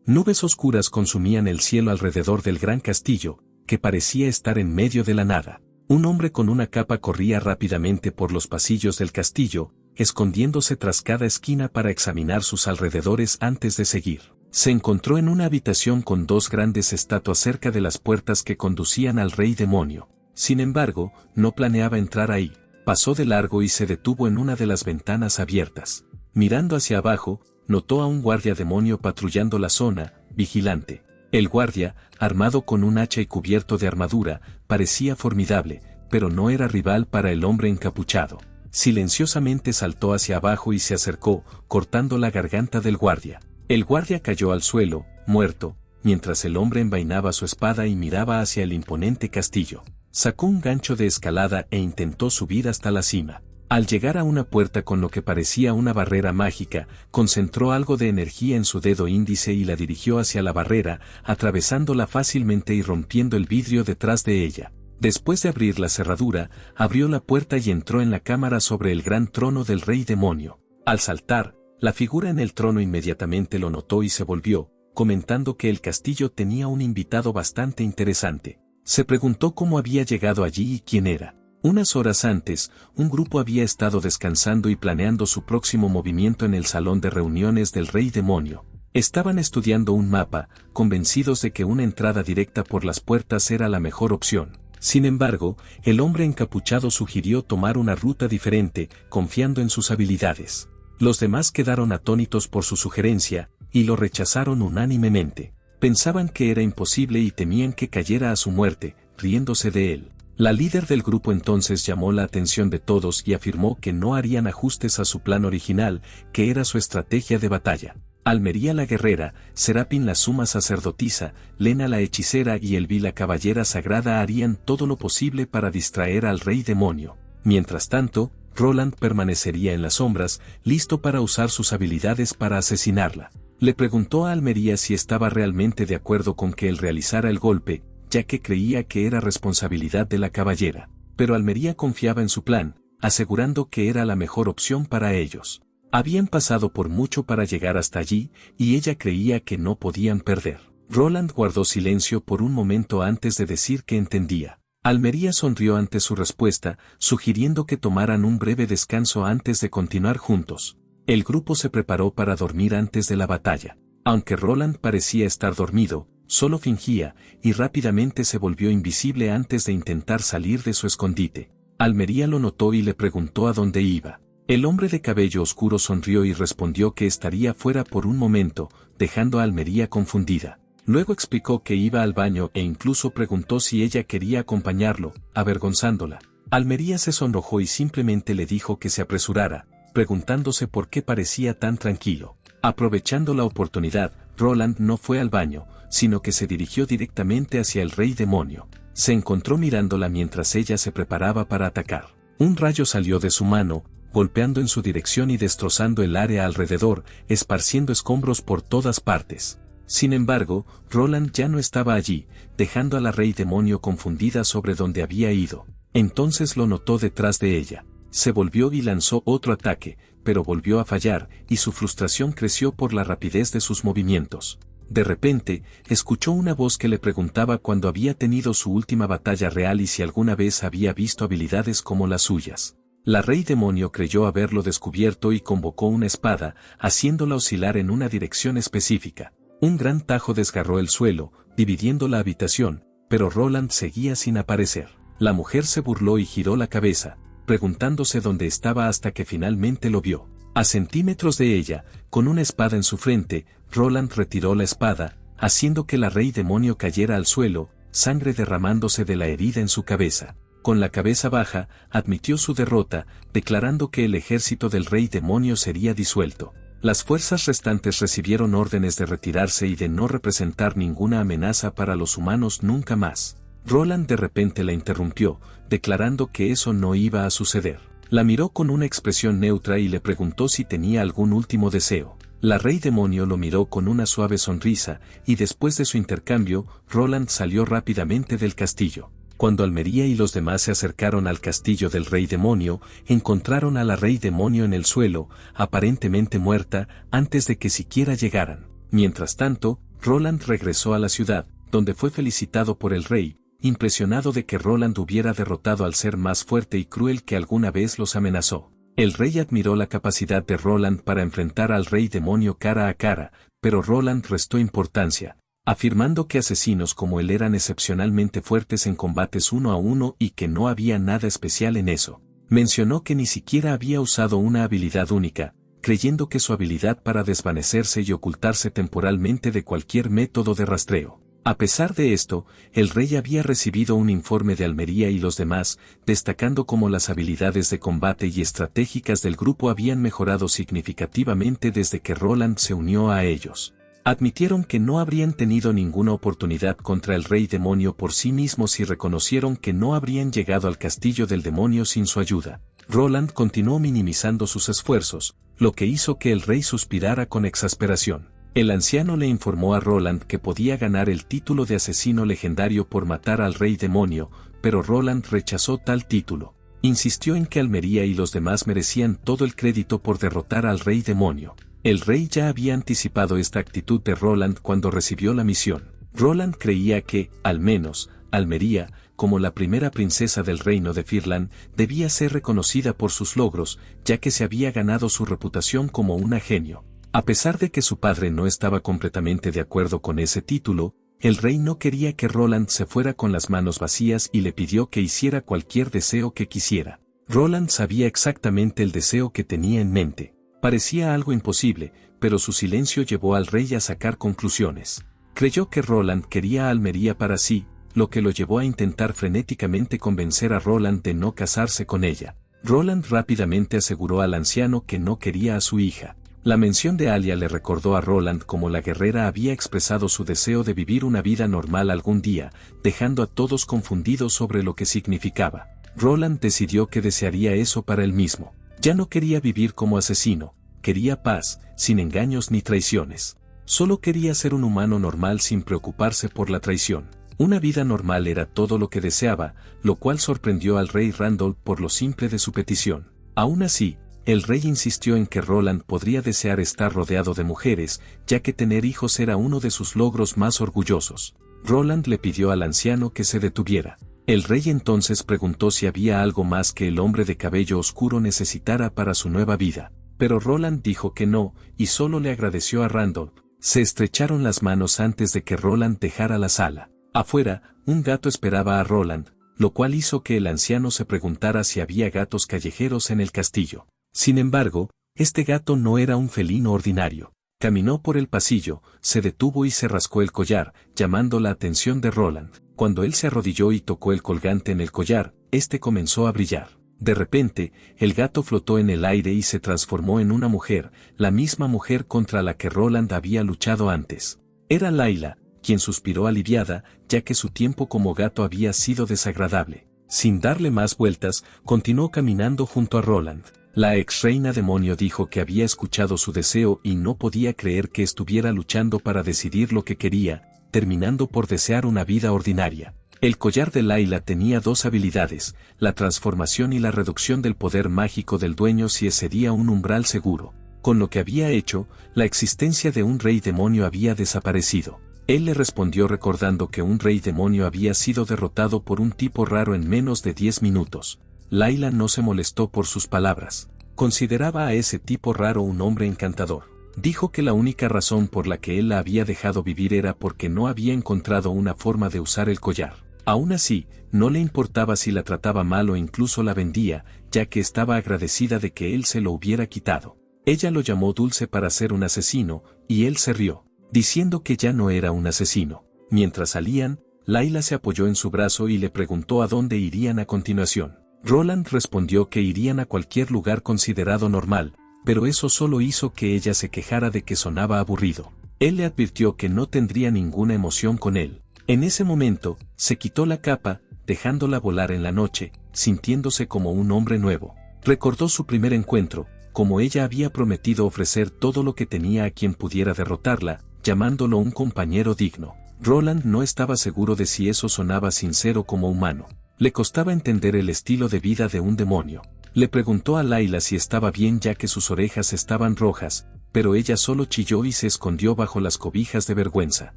Nubes oscuras consumían el cielo alrededor del gran castillo, que parecía estar en medio de la nada. Un hombre con una capa corría rápidamente por los pasillos del castillo, escondiéndose tras cada esquina para examinar sus alrededores antes de seguir. Se encontró en una habitación con dos grandes estatuas cerca de las puertas que conducían al rey demonio. Sin embargo, no planeaba entrar ahí. Pasó de largo y se detuvo en una de las ventanas abiertas. Mirando hacia abajo, notó a un guardia demonio patrullando la zona, vigilante. El guardia, armado con un hacha y cubierto de armadura, parecía formidable, pero no era rival para el hombre encapuchado. Silenciosamente saltó hacia abajo y se acercó, cortando la garganta del guardia. El guardia cayó al suelo, muerto, mientras el hombre envainaba su espada y miraba hacia el imponente castillo. Sacó un gancho de escalada e intentó subir hasta la cima. Al llegar a una puerta con lo que parecía una barrera mágica, concentró algo de energía en su dedo índice y la dirigió hacia la barrera, atravesándola fácilmente y rompiendo el vidrio detrás de ella. Después de abrir la cerradura, abrió la puerta y entró en la cámara sobre el gran trono del rey demonio. Al saltar, la figura en el trono inmediatamente lo notó y se volvió, comentando que el castillo tenía un invitado bastante interesante. Se preguntó cómo había llegado allí y quién era. Unas horas antes, un grupo había estado descansando y planeando su próximo movimiento en el salón de reuniones del rey demonio. Estaban estudiando un mapa, convencidos de que una entrada directa por las puertas era la mejor opción. Sin embargo, el hombre encapuchado sugirió tomar una ruta diferente, confiando en sus habilidades. Los demás quedaron atónitos por su sugerencia, y lo rechazaron unánimemente. Pensaban que era imposible y temían que cayera a su muerte, riéndose de él. La líder del grupo entonces llamó la atención de todos y afirmó que no harían ajustes a su plan original, que era su estrategia de batalla. Almería la guerrera, Serapin la suma sacerdotisa, Lena la hechicera y Elvi la caballera sagrada harían todo lo posible para distraer al rey demonio. Mientras tanto, Roland permanecería en las sombras, listo para usar sus habilidades para asesinarla. Le preguntó a Almería si estaba realmente de acuerdo con que él realizara el golpe, ya que creía que era responsabilidad de la caballera. Pero Almería confiaba en su plan, asegurando que era la mejor opción para ellos. Habían pasado por mucho para llegar hasta allí, y ella creía que no podían perder. Roland guardó silencio por un momento antes de decir que entendía. Almería sonrió ante su respuesta, sugiriendo que tomaran un breve descanso antes de continuar juntos. El grupo se preparó para dormir antes de la batalla. Aunque Roland parecía estar dormido, solo fingía, y rápidamente se volvió invisible antes de intentar salir de su escondite. Almería lo notó y le preguntó a dónde iba. El hombre de cabello oscuro sonrió y respondió que estaría fuera por un momento, dejando a Almería confundida. Luego explicó que iba al baño e incluso preguntó si ella quería acompañarlo, avergonzándola. Almería se sonrojó y simplemente le dijo que se apresurara, preguntándose por qué parecía tan tranquilo. Aprovechando la oportunidad, Roland no fue al baño, sino que se dirigió directamente hacia el rey demonio. Se encontró mirándola mientras ella se preparaba para atacar. Un rayo salió de su mano, golpeando en su dirección y destrozando el área alrededor, esparciendo escombros por todas partes. Sin embargo, Roland ya no estaba allí, dejando a la rey demonio confundida sobre dónde había ido. Entonces lo notó detrás de ella. Se volvió y lanzó otro ataque, pero volvió a fallar, y su frustración creció por la rapidez de sus movimientos. De repente, escuchó una voz que le preguntaba cuándo había tenido su última batalla real y si alguna vez había visto habilidades como las suyas. La rey demonio creyó haberlo descubierto y convocó una espada, haciéndola oscilar en una dirección específica. Un gran tajo desgarró el suelo, dividiendo la habitación, pero Roland seguía sin aparecer. La mujer se burló y giró la cabeza, preguntándose dónde estaba hasta que finalmente lo vio. A centímetros de ella, con una espada en su frente, Roland retiró la espada, haciendo que la rey demonio cayera al suelo, sangre derramándose de la herida en su cabeza. Con la cabeza baja, admitió su derrota, declarando que el ejército del rey demonio sería disuelto. Las fuerzas restantes recibieron órdenes de retirarse y de no representar ninguna amenaza para los humanos nunca más. Roland de repente la interrumpió, declarando que eso no iba a suceder. La miró con una expresión neutra y le preguntó si tenía algún último deseo. La rey demonio lo miró con una suave sonrisa, y después de su intercambio, Roland salió rápidamente del castillo. Cuando Almería y los demás se acercaron al castillo del rey demonio, encontraron a la rey demonio en el suelo, aparentemente muerta, antes de que siquiera llegaran. Mientras tanto, Roland regresó a la ciudad, donde fue felicitado por el rey, impresionado de que Roland hubiera derrotado al ser más fuerte y cruel que alguna vez los amenazó. El rey admiró la capacidad de Roland para enfrentar al rey demonio cara a cara, pero Roland restó importancia, afirmando que asesinos como él eran excepcionalmente fuertes en combates uno a uno y que no había nada especial en eso. Mencionó que ni siquiera había usado una habilidad única, creyendo que su habilidad para desvanecerse y ocultarse temporalmente de cualquier método de rastreo. A pesar de esto, el rey había recibido un informe de Almería y los demás, destacando cómo las habilidades de combate y estratégicas del grupo habían mejorado significativamente desde que Roland se unió a ellos. Admitieron que no habrían tenido ninguna oportunidad contra el rey demonio por sí mismos y reconocieron que no habrían llegado al castillo del demonio sin su ayuda. Roland continuó minimizando sus esfuerzos, lo que hizo que el rey suspirara con exasperación. El anciano le informó a Roland que podía ganar el título de asesino legendario por matar al rey demonio, pero Roland rechazó tal título. Insistió en que Almería y los demás merecían todo el crédito por derrotar al rey demonio. El rey ya había anticipado esta actitud de Roland cuando recibió la misión. Roland creía que, al menos, Almería, como la primera princesa del reino de Firland, debía ser reconocida por sus logros, ya que se había ganado su reputación como una genio. A pesar de que su padre no estaba completamente de acuerdo con ese título, el rey no quería que Roland se fuera con las manos vacías y le pidió que hiciera cualquier deseo que quisiera. Roland sabía exactamente el deseo que tenía en mente. Parecía algo imposible, pero su silencio llevó al rey a sacar conclusiones. Creyó que Roland quería a Almería para sí, lo que lo llevó a intentar frenéticamente convencer a Roland de no casarse con ella. Roland rápidamente aseguró al anciano que no quería a su hija. La mención de Alia le recordó a Roland cómo la guerrera había expresado su deseo de vivir una vida normal algún día, dejando a todos confundidos sobre lo que significaba. Roland decidió que desearía eso para él mismo. Ya no quería vivir como asesino, quería paz, sin engaños ni traiciones. Solo quería ser un humano normal sin preocuparse por la traición. Una vida normal era todo lo que deseaba, lo cual sorprendió al rey Randolph por lo simple de su petición. Aún así, el rey insistió en que Roland podría desear estar rodeado de mujeres, ya que tener hijos era uno de sus logros más orgullosos. Roland le pidió al anciano que se detuviera. El rey entonces preguntó si había algo más que el hombre de cabello oscuro necesitara para su nueva vida, pero Roland dijo que no, y solo le agradeció a Randolph. Se estrecharon las manos antes de que Roland dejara la sala. Afuera, un gato esperaba a Roland, lo cual hizo que el anciano se preguntara si había gatos callejeros en el castillo. Sin embargo, este gato no era un felino ordinario. Caminó por el pasillo, se detuvo y se rascó el collar, llamando la atención de Roland. Cuando él se arrodilló y tocó el colgante en el collar, este comenzó a brillar. De repente, el gato flotó en el aire y se transformó en una mujer, la misma mujer contra la que Roland había luchado antes. Era Layla, quien suspiró aliviada, ya que su tiempo como gato había sido desagradable. Sin darle más vueltas, continuó caminando junto a Roland. La ex reina demonio dijo que había escuchado su deseo y no podía creer que estuviera luchando para decidir lo que quería, terminando por desear una vida ordinaria. El collar de Layla tenía dos habilidades, la transformación y la reducción del poder mágico del dueño si excedía un umbral seguro. Con lo que había hecho, la existencia de un rey demonio había desaparecido. Él le respondió recordando que un rey demonio había sido derrotado por un tipo raro en menos de 10 minutos. Layla no se molestó por sus palabras. Consideraba a ese tipo raro un hombre encantador. Dijo que la única razón por la que él la había dejado vivir era porque no había encontrado una forma de usar el collar. Aún así, no le importaba si la trataba mal o incluso la vendía, ya que estaba agradecida de que él se lo hubiera quitado. Ella lo llamó dulce para ser un asesino, y él se rió, diciendo que ya no era un asesino. Mientras salían, Layla se apoyó en su brazo y le preguntó a dónde irían a continuación. Roland respondió que irían a cualquier lugar considerado normal, pero eso solo hizo que ella se quejara de que sonaba aburrido. Él le advirtió que no tendría ninguna emoción con él. En ese momento, se quitó la capa, dejándola volar en la noche, sintiéndose como un hombre nuevo. Recordó su primer encuentro, como ella había prometido ofrecer todo lo que tenía a quien pudiera derrotarla, llamándolo un compañero digno. Roland no estaba seguro de si eso sonaba sincero como humano. Le costaba entender el estilo de vida de un demonio. Le preguntó a Layla si estaba bien ya que sus orejas estaban rojas, pero ella solo chilló y se escondió bajo las cobijas de vergüenza.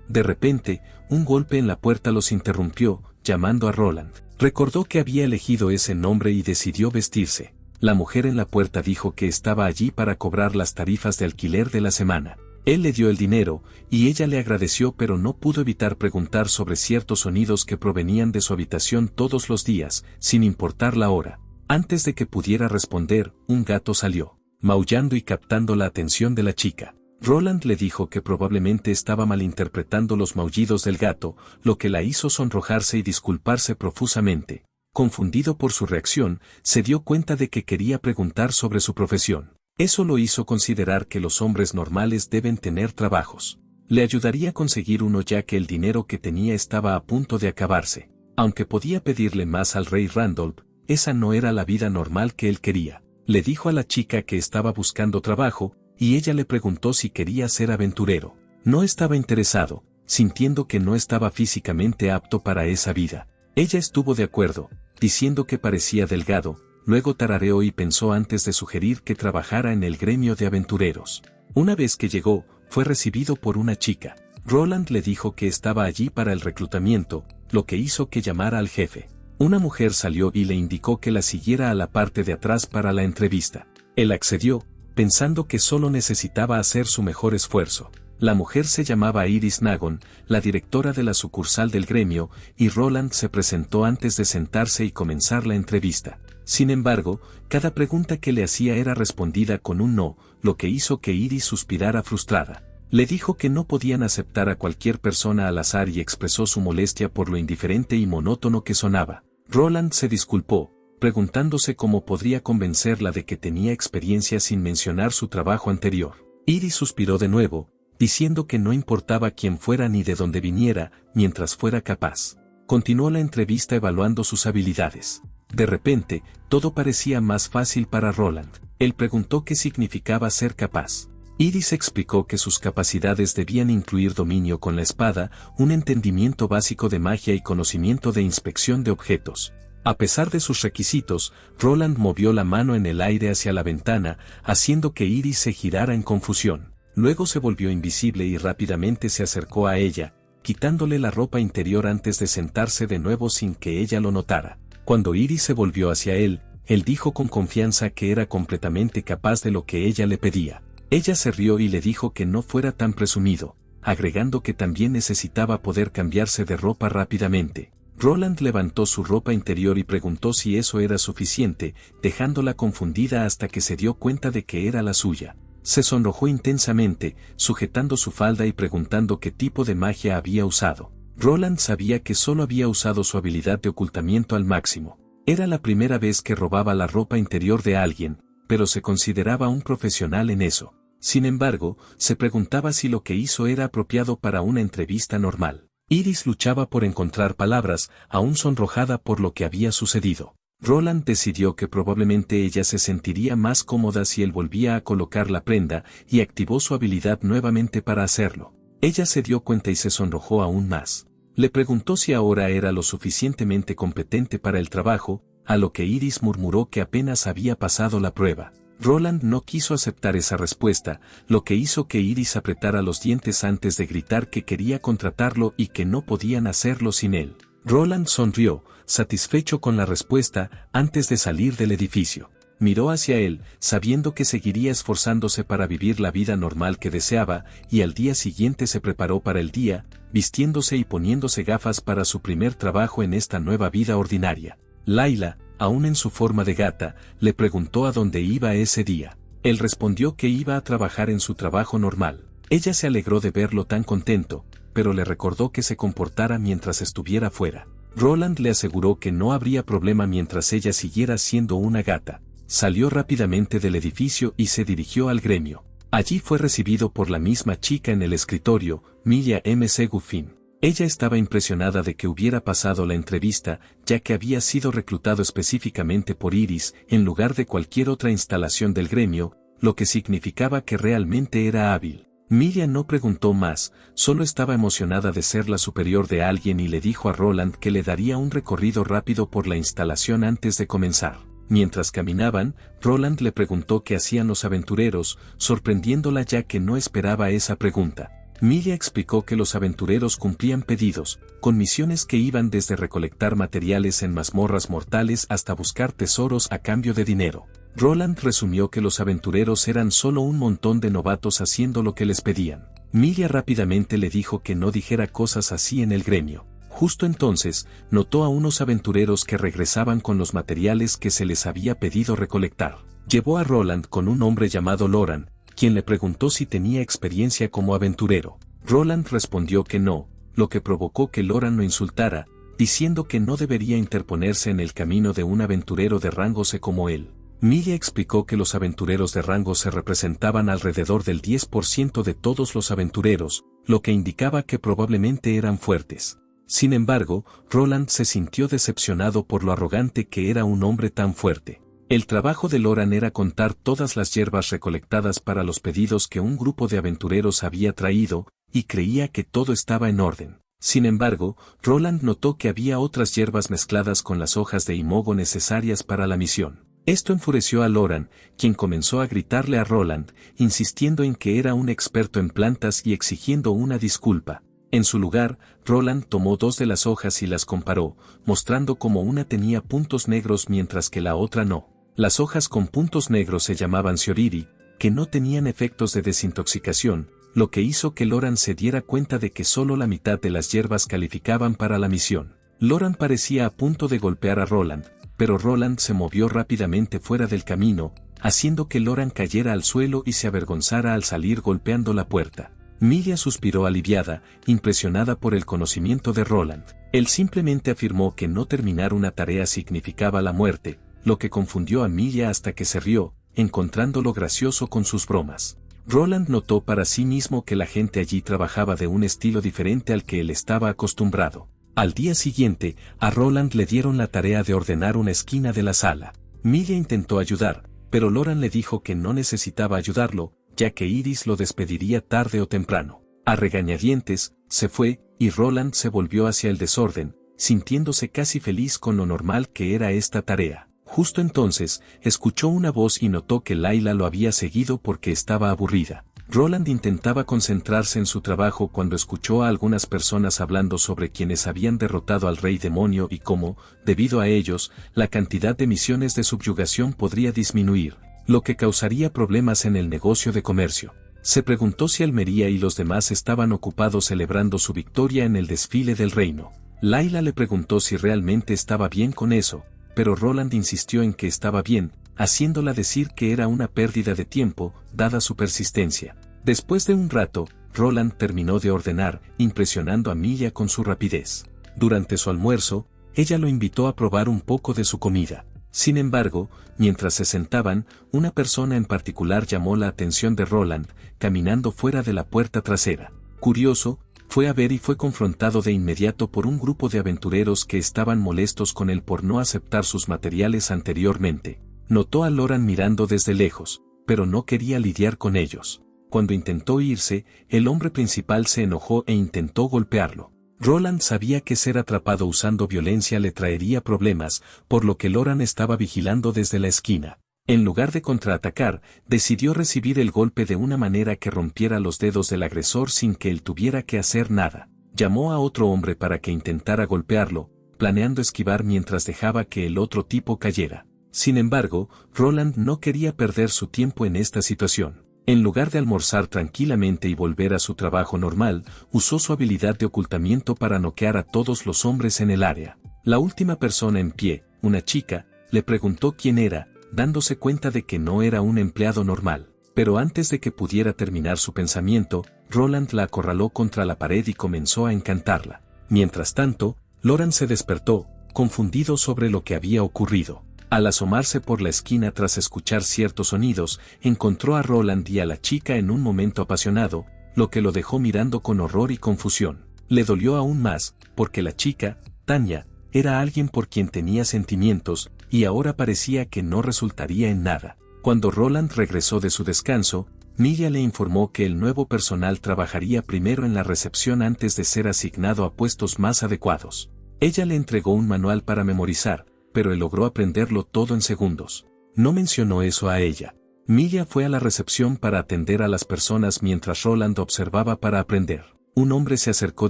De repente, un golpe en la puerta los interrumpió, llamando a Roland. Recordó que había elegido ese nombre y decidió vestirse. La mujer en la puerta dijo que estaba allí para cobrar las tarifas de alquiler de la semana. Él le dio el dinero, y ella le agradeció, pero no pudo evitar preguntar sobre ciertos sonidos que provenían de su habitación todos los días, sin importar la hora. Antes de que pudiera responder, un gato salió, maullando y captando la atención de la chica. Roland le dijo que probablemente estaba malinterpretando los maullidos del gato, lo que la hizo sonrojarse y disculparse profusamente. Confundido por su reacción, se dio cuenta de que quería preguntar sobre su profesión. Eso lo hizo considerar que los hombres normales deben tener trabajos. Le ayudaría a conseguir uno ya que el dinero que tenía estaba a punto de acabarse. Aunque podía pedirle más al rey Randolph, esa no era la vida normal que él quería. Le dijo a la chica que estaba buscando trabajo, y ella le preguntó si quería ser aventurero. No estaba interesado, sintiendo que no estaba físicamente apto para esa vida. Ella estuvo de acuerdo, diciendo que parecía delgado, luego tarareó y pensó antes de sugerir que trabajara en el gremio de aventureros. Una vez que llegó, fue recibido por una chica. Roland le dijo que estaba allí para el reclutamiento, lo que hizo que llamara al jefe. Una mujer salió y le indicó que la siguiera a la parte de atrás para la entrevista. Él accedió, pensando que solo necesitaba hacer su mejor esfuerzo. La mujer se llamaba Iris Nagon, la directora de la sucursal del gremio, y Roland se presentó antes de sentarse y comenzar la entrevista. Sin embargo, cada pregunta que le hacía era respondida con un no, lo que hizo que Iris suspirara frustrada. Le dijo que no podían aceptar a cualquier persona al azar y expresó su molestia por lo indiferente y monótono que sonaba. Roland se disculpó, preguntándose cómo podría convencerla de que tenía experiencia sin mencionar su trabajo anterior. Iris suspiró de nuevo, diciendo que no importaba quién fuera ni de dónde viniera, mientras fuera capaz. Continuó la entrevista evaluando sus habilidades. De repente, todo parecía más fácil para Roland. Él preguntó qué significaba ser capaz. Iris explicó que sus capacidades debían incluir dominio con la espada, un entendimiento básico de magia y conocimiento de inspección de objetos. A pesar de sus requisitos, Roland movió la mano en el aire hacia la ventana, haciendo que Iris se girara en confusión. Luego se volvió invisible y rápidamente se acercó a ella, quitándole la ropa interior antes de sentarse de nuevo sin que ella lo notara. Cuando Iris se volvió hacia él, él dijo con confianza que era completamente capaz de lo que ella le pedía. Ella se rió y le dijo que no fuera tan presumido, agregando que también necesitaba poder cambiarse de ropa rápidamente. Roland levantó su ropa interior y preguntó si eso era suficiente, dejándola confundida hasta que se dio cuenta de que era la suya. Se sonrojó intensamente, sujetando su falda y preguntando qué tipo de magia había usado. Roland sabía que solo había usado su habilidad de ocultamiento al máximo. Era la primera vez que robaba la ropa interior de alguien, pero se consideraba un profesional en eso. Sin embargo, se preguntaba si lo que hizo era apropiado para una entrevista normal. Iris luchaba por encontrar palabras, aún sonrojada por lo que había sucedido. Roland decidió que probablemente ella se sentiría más cómoda si él volvía a colocar la prenda, y activó su habilidad nuevamente para hacerlo. Ella se dio cuenta y se sonrojó aún más. Le preguntó si ahora era lo suficientemente competente para el trabajo, a lo que Iris murmuró que apenas había pasado la prueba. Roland no quiso aceptar esa respuesta, lo que hizo que Iris apretara los dientes antes de gritar que quería contratarlo y que no podían hacerlo sin él. Roland sonrió, satisfecho con la respuesta, antes de salir del edificio. Miró hacia él, sabiendo que seguiría esforzándose para vivir la vida normal que deseaba, y al día siguiente se preparó para el día, vistiéndose y poniéndose gafas para su primer trabajo en esta nueva vida ordinaria. Layla, aún en su forma de gata, le preguntó a dónde iba ese día. Él respondió que iba a trabajar en su trabajo normal. Ella se alegró de verlo tan contento, pero le recordó que se comportara mientras estuviera fuera. Roland le aseguró que no habría problema mientras ella siguiera siendo una gata. Salió rápidamente del edificio y se dirigió al gremio. Allí fue recibido por la misma chica en el escritorio, Milla M.C. Guffin. Ella estaba impresionada de que hubiera pasado la entrevista, ya que había sido reclutado específicamente por Iris, en lugar de cualquier otra instalación del gremio, lo que significaba que realmente era hábil. Milla no preguntó más, solo estaba emocionada de ser la superior de alguien y le dijo a Roland que le daría un recorrido rápido por la instalación antes de comenzar. Mientras caminaban, Roland le preguntó qué hacían los aventureros, sorprendiéndola ya que no esperaba esa pregunta. Milia explicó que los aventureros cumplían pedidos, con misiones que iban desde recolectar materiales en mazmorras mortales hasta buscar tesoros a cambio de dinero. Roland resumió que los aventureros eran solo un montón de novatos haciendo lo que les pedían. Milia rápidamente le dijo que no dijera cosas así en el gremio. Justo entonces, notó a unos aventureros que regresaban con los materiales que se les había pedido recolectar. Llevó a Roland con un hombre llamado Loran, quien le preguntó si tenía experiencia como aventurero. Roland respondió que no, lo que provocó que Loran lo insultara, diciendo que no debería interponerse en el camino de un aventurero de rango C como él. Milia explicó que los aventureros de rango C representaban alrededor del 10% de todos los aventureros, lo que indicaba que probablemente eran fuertes. Sin embargo, Roland se sintió decepcionado por lo arrogante que era un hombre tan fuerte. El trabajo de Loran era contar todas las hierbas recolectadas para los pedidos que un grupo de aventureros había traído, y creía que todo estaba en orden. Sin embargo, Roland notó que había otras hierbas mezcladas con las hojas de himogo necesarias para la misión. Esto enfureció a Loran, quien comenzó a gritarle a Roland, insistiendo en que era un experto en plantas y exigiendo una disculpa. En su lugar, Roland tomó dos de las hojas y las comparó, mostrando cómo una tenía puntos negros mientras que la otra no. Las hojas con puntos negros se llamaban Shioriri, que no tenían efectos de desintoxicación, lo que hizo que Loran se diera cuenta de que solo la mitad de las hierbas calificaban para la misión. Loran parecía a punto de golpear a Roland, pero Roland se movió rápidamente fuera del camino, haciendo que Loran cayera al suelo y se avergonzara al salir golpeando la puerta. Milia suspiró aliviada, impresionada por el conocimiento de Roland. Él simplemente afirmó que no terminar una tarea significaba la muerte, lo que confundió a Milia hasta que se rió, encontrándolo gracioso con sus bromas. Roland notó para sí mismo que la gente allí trabajaba de un estilo diferente al que él estaba acostumbrado. Al día siguiente, a Roland le dieron la tarea de ordenar una esquina de la sala. Milia intentó ayudar, pero Loran le dijo que no necesitaba ayudarlo, ya que Iris lo despediría tarde o temprano. A regañadientes, se fue, y Roland se volvió hacia el desorden, sintiéndose casi feliz con lo normal que era esta tarea. Justo entonces, escuchó una voz y notó que Layla lo había seguido porque estaba aburrida. Roland intentaba concentrarse en su trabajo cuando escuchó a algunas personas hablando sobre quienes habían derrotado al rey demonio y cómo, debido a ellos, la cantidad de misiones de subyugación podría disminuir, lo que causaría problemas en el negocio de comercio. Se preguntó si Almería y los demás estaban ocupados celebrando su victoria en el desfile del reino. Layla le preguntó si realmente estaba bien con eso, pero Roland insistió en que estaba bien, haciéndola decir que era una pérdida de tiempo, dada su persistencia. Después de un rato, Roland terminó de ordenar, impresionando a Milia con su rapidez. Durante su almuerzo, ella lo invitó a probar un poco de su comida. Sin embargo, mientras se sentaban, una persona en particular llamó la atención de Roland, caminando fuera de la puerta trasera. Curioso, fue a ver y fue confrontado de inmediato por un grupo de aventureros que estaban molestos con él por no aceptar sus materiales anteriormente. Notó a Loran mirando desde lejos, pero no quería lidiar con ellos. Cuando intentó irse, el hombre principal se enojó e intentó golpearlo. Roland sabía que ser atrapado usando violencia le traería problemas, por lo que Loran estaba vigilando desde la esquina. En lugar de contraatacar, decidió recibir el golpe de una manera que rompiera los dedos del agresor sin que él tuviera que hacer nada. Llamó a otro hombre para que intentara golpearlo, planeando esquivar mientras dejaba que el otro tipo cayera. Sin embargo, Roland no quería perder su tiempo en esta situación. En lugar de almorzar tranquilamente y volver a su trabajo normal, usó su habilidad de ocultamiento para noquear a todos los hombres en el área. La última persona en pie, una chica, le preguntó quién era, dándose cuenta de que no era un empleado normal. Pero antes de que pudiera terminar su pensamiento, Roland la acorraló contra la pared y comenzó a encantarla. Mientras tanto, Loran se despertó, confundido sobre lo que había ocurrido. Al asomarse por la esquina tras escuchar ciertos sonidos, encontró a Roland y a la chica en un momento apasionado, lo que lo dejó mirando con horror y confusión. Le dolió aún más, porque la chica, Tanya, era alguien por quien tenía sentimientos, y ahora parecía que no resultaría en nada. Cuando Roland regresó de su descanso, Milia le informó que el nuevo personal trabajaría primero en la recepción antes de ser asignado a puestos más adecuados. Ella le entregó un manual para memorizar, pero él logró aprenderlo todo en segundos. No mencionó eso a ella. Milla fue a la recepción para atender a las personas mientras Roland observaba para aprender. Un hombre se acercó